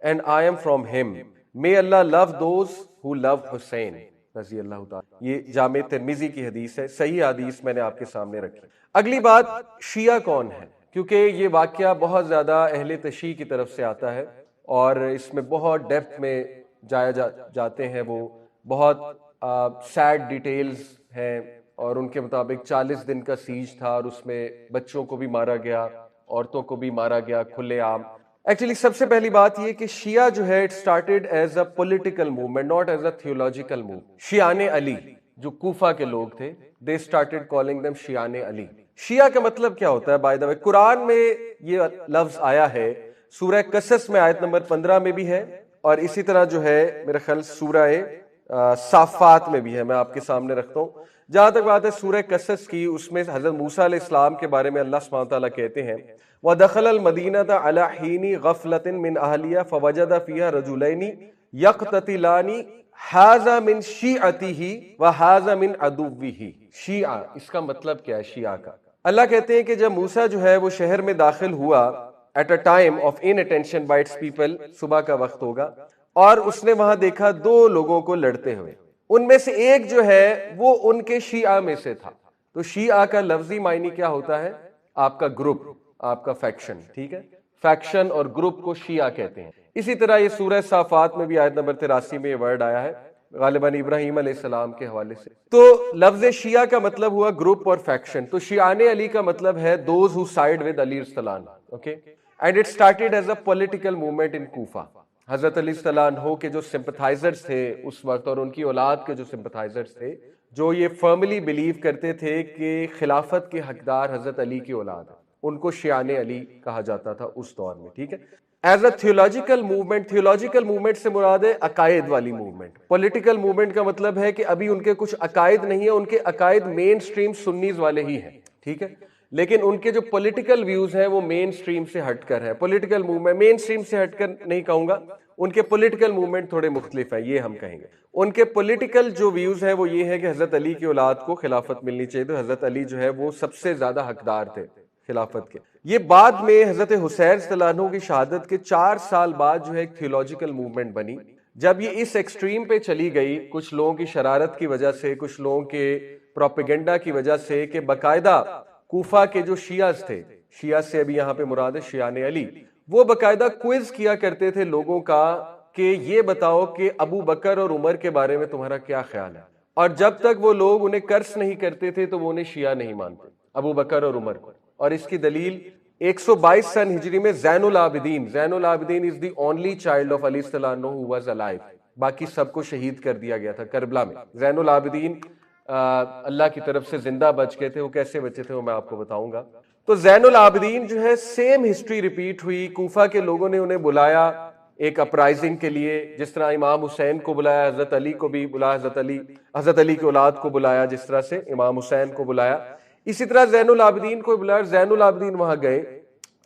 and I am from him may Allah love those who love حسین رضی اللہ تعالی، یہ جامع ترمذی کی حدیث ہے، صحیح حدیث میں نے آپ کے سامنے رکھی۔ اگلی بات شیعہ کون ہے، کیونکہ یہ واقعہ بہت زیادہ اہل تشیع کی طرف سے آتا ہے اور اس میں بہت ڈیپتھ میں جایا جاتے ہیں، وہ بہت سیڈ ڈیٹیلز ہیں، اور ان کے مطابق 40 دن کا سیج تھا اور اس میں بچوں کو بھی مارا گیا، عورتوں کو بھی مارا گیا کھلے عام۔ ایکچولی سب سے پہلی بات یہ کہ شیعہ جو ہے it started as a political movement not as a theological movement. شیعان علی جو کوفہ کے لوگ تھے دے سٹارٹڈ کالنگ دیم شیعان علی۔ شیعہ کا مطلب کیا ہوتا ہے؟ بائی دا وے قرآن میں یہ لفظ آیا ہے، سورہ قصص میں آیت نمبر 15 میں بھی ہے، اور اسی طرح جو ہے میرے خیال سورہ صافات میں بھی ہے، میں آپ کے سامنے رکھتا ہوں۔ جہاں تک بات ہے سورہ قصص کی، اس میں حضرت موسیٰ علیہ السلام کے بارے میں اللہ سبحانہ وتعالیٰ کہتے ہیں وَدَخَلَ الْمَدِينَةَ عَلَى حِينِ غَفْلَةٍ مِّنْ أَهْلِهَا فَوَجَدَ فِيهَا رَجُلَيْنِ يَقْتَتِلَانِ هَذَا مِنْ شِيعَتِهِ وَهَذَا مِنْ عَدُوِّهِ۔ شیعہ اس کا مطلب کیا ہے شیعہ کا؟ اللہ کہتے ہیں کہ جب موسیٰ جو ہے وہ شہر میں داخل ہوا at a time of inattention by its people, صبح کا وقت ہوگا، اور اس نے وہاں دیکھا دو لوگوں کو لڑتے ہوئے، ان میں سے ایک جو ہے وہ ان کے شیعہ میں سے تھا۔ تو شیعہ کا لفظی معنی کیا ہوتا ہے؟ آپ کا گروپ، آپ کا فیکشن، ٹھیک ہے، فیکشن اور گروپ کو شیعہ کہتے ہیں۔ اسی طرح یہ سورہ صافات میں بھی آیت نمبر 83 میں یہ ورڈ آیا ہے، غالباً ابراہیم علیہ السلام کے حوالے سے۔ تو لفظ شیعہ کا مطلب ہوا گروپ اور فیکشن۔ تو شیعان علی کا مطلب ہے دوز ہو سائڈ ود علی السلام، okay, and it started as a political movement ان کوفہ۔ حضرت علی السلام ہو کے جو سمپتھائزرز تھے اس وقت، اور ان کی اولاد کے جو سمپتھائزرز تھے، جو یہ فرملی بلیو کرتے تھے کہ خلافت کے حقدار حضرت علی کی اولاد ہے، ان کو شیعان علی کہا جاتا تھا اس دور میں، ٹھیک ہے۔ As a theological movement, theological movement سے مراد ہے عقائد والی موومنٹ۔ پولیٹیکل موومنٹ کا مطلب ہے کہ ابھی ان کے کچھ عقائد نہیں ہیں، ان کے عقائد مین سٹریم سنیز والے ہی ہیں، ٹھیک ہے، لیکن ان کے جو پولیٹیکل ویوز ہیں وہ مین سٹریم سے ہٹ کر ہیں۔ پولیٹیکل موومنٹ مین سٹریم سے ہٹ کر نہیں کہوں گا، ان کے پولیٹیکل موومنٹ تھوڑے مختلف ہیں، یہ ہم کہیں گے۔ ان کے پولیٹیکل جو ویوز ہیں وہ یہ ہے کہ حضرت علی کی اولاد کو خلافت ملنی چاہیے، تو حضرت علی جو ہے وہ سب سے زیادہ حقدار تھے خلافت کے۔ یہ بعد میں حضرت حسین رضی اللہ عنہ کی شہادت کے 4 سال بعد جو ہے ایک تھیولوجیکل موومنٹ بنی۔ جب یہ اس ایکسٹریم پہ چلی گئی، کچھ لوگوں کی شرارت کی وجہ سے، کچھ لوگوں کے پروپیگنڈا کی وجہ سے، کہ باقاعدہ کوفہ کے جو شیعہ تھے، شیعہ سے ابھی یہاں پہ مراد ہے شیعان علی، وہ باقاعدہ کوئز کیا کرتے تھے لوگوں کا کہ یہ بتاؤ کہ ابو بکر اور عمر کے بارے میں تمہارا کیا خیال ہے، اور جب تک وہ لوگ انہیں کرس نہیں کرتے تھے تو وہ انہیں شیعہ نہیں مانتے، ابو بکر اور عمر کو۔ اور اس کی دلیل 122 سن ہجری میں زین العابدین is the only child of علی صلی اللہ عنہ who was alive، باقی سب کو شہید کر دیا گیا تھا کربلا میں۔ زین العابدین اللہ کی طرف سے زندہ بچ گئے تھے، وہ کیسے بچے تھے وہ میں آپ کو بتاؤں گا۔ تو زین العابدین جو ہے سیم ہسٹری ریپیٹ ہوئی، کوفہ کے لوگوں نے انہیں بلایا ایک اپرائزنگ کے لیے، جس طرح امام حسین کو بلایا، حضرت علی کو بھی بلایا، حضرت علی کی اولاد کو بلایا، جس طرح سے امام حسین کو بلایا، اسی طرح زین العابدین کو بلایا۔ زین العابدین وہاں گئے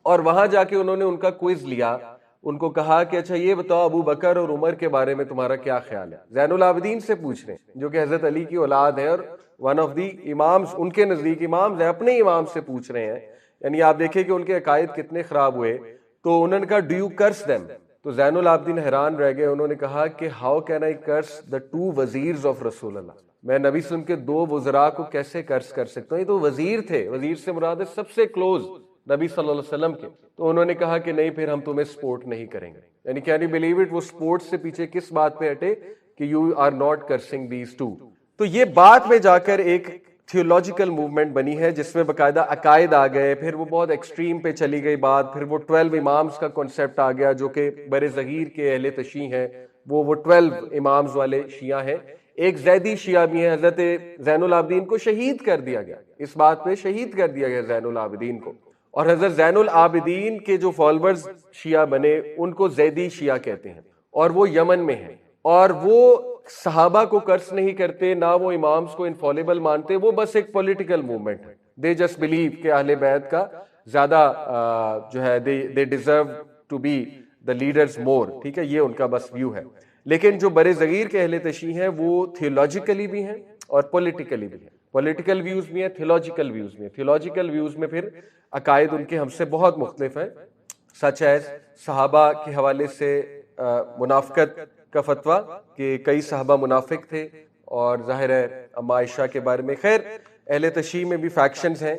اور وہاں جا کے انہوں نے ان کا کوئز لیا، ان کو کہا کہ اچھا یہ بتاؤ ابو بکر اور عمر کے بارے میں تمہارا کیا خیال ہے۔ زین العابدین سے پوچھ رہے ہیں جو کہ حضرت علی کی اولاد ہے اور ون آف دی امامز، ان کے نزدیک امامز ہیں، اپنے امام سے پوچھ رہے ہیں، یعنی آپ دیکھیں کہ ان کے عقائد کتنے خراب ہوئے۔ تو انہوں نے کہا ڈو یو کرس دیم؟ تو زین العابدین حیران رہ گئے، انہوں نے کہا کہ how can I curse the 2 viziers of رسول اللہ، میں نبی صلی اللہ علیہ وسلم کے 2 وزراء کو کیسے کرس کر سکتا ہوں، یہ تو وزیر تھے، وزیر سے مراد ہے سب سے کلوز نبی صلی اللہ علیہ وسلم کے۔ تو انہوں نے کہا کہ نہیں پھر ہم تمہیں سپورٹ نہیں کریں گے، یعنی کین یو بلیو اٹ، وہ سپورٹ سے پیچھے کس بات پہ ہٹے کہ you are not crossing these 2۔ تو یہ بعد میں جا کر ایک تھیولوجیکل موومنٹ بنی ہے جس میں باقاعدہ عقائد آ گئے، پھر وہ بہت ایکسٹریم پہ چلی گئی بات، پھر وہ 12 امامز کا کنسیپٹ آ گیا جو کہ بر صغیر کے اہل تشیع ہیں، وہ 12 امامز والے شیعہ ہیں۔ ایک زیدی شیعہ بھی ہیں، حضرت زین العابدین کو شہید کر دیا گیا، اس بات پہ شہید کر دیا گیا زین العابدین کو، اور حضرت زین العابدین کے جو فالوورز شیعہ بنے ان کو زیدی شیعہ کہتے ہیں، اور وہ یمن میں ہیں، اور وہ صحابہ کو کرس نہیں کرتے، نہ وہ امامز کو انفالیبل مانتے، وہ بس ایک پولیٹیکل موومنٹ ہے۔ دے جسٹ بلیو کہ اہل بیت کا زیادہ جو ہے they deserve to be the leaders more, ٹھیک ہے، یہ ان کا بس ویو ہے۔ لیکن جو بر صغیر کے اہل تشیع ہیں وہ تھیولوجیکلی بھی ہیں اور پولیٹیکلی بھی ہیں، پولیٹیکل ویوز بھی ہیں، تھیولوجیکل ویوز بھی ہیں۔ تھیولوجیکل ویوز میں پھر عقائد ان کے ہم سے بہت مختلف ہیں، سچ ایز صحابہ کے حوالے سے منافقت کا فتویٰ کہ کئی صحابہ منافق تھے، اور ظاہر ہے اما عائشہ کے بارے میں۔ خیر اہل تشیع میں بھی فیکشنز ہیں،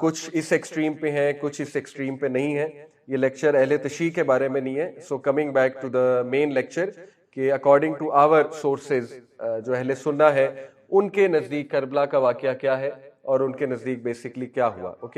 کچھ اس ایکسٹریم پہ ہیں، کچھ اس ایکسٹریم پہ نہیں ہیں۔ یہ لیکچر اہل تشیع کے بارے میں نہیں ہے، so coming back to the main lecture کہ اکارڈنگ ٹو آور سورسز جو اہل سنہ ہے ان کے نزدیک کربلا کا واقعہ کیا ہے اور ان کے نزدیک بیسکلی کیا ہوا، اوکے۔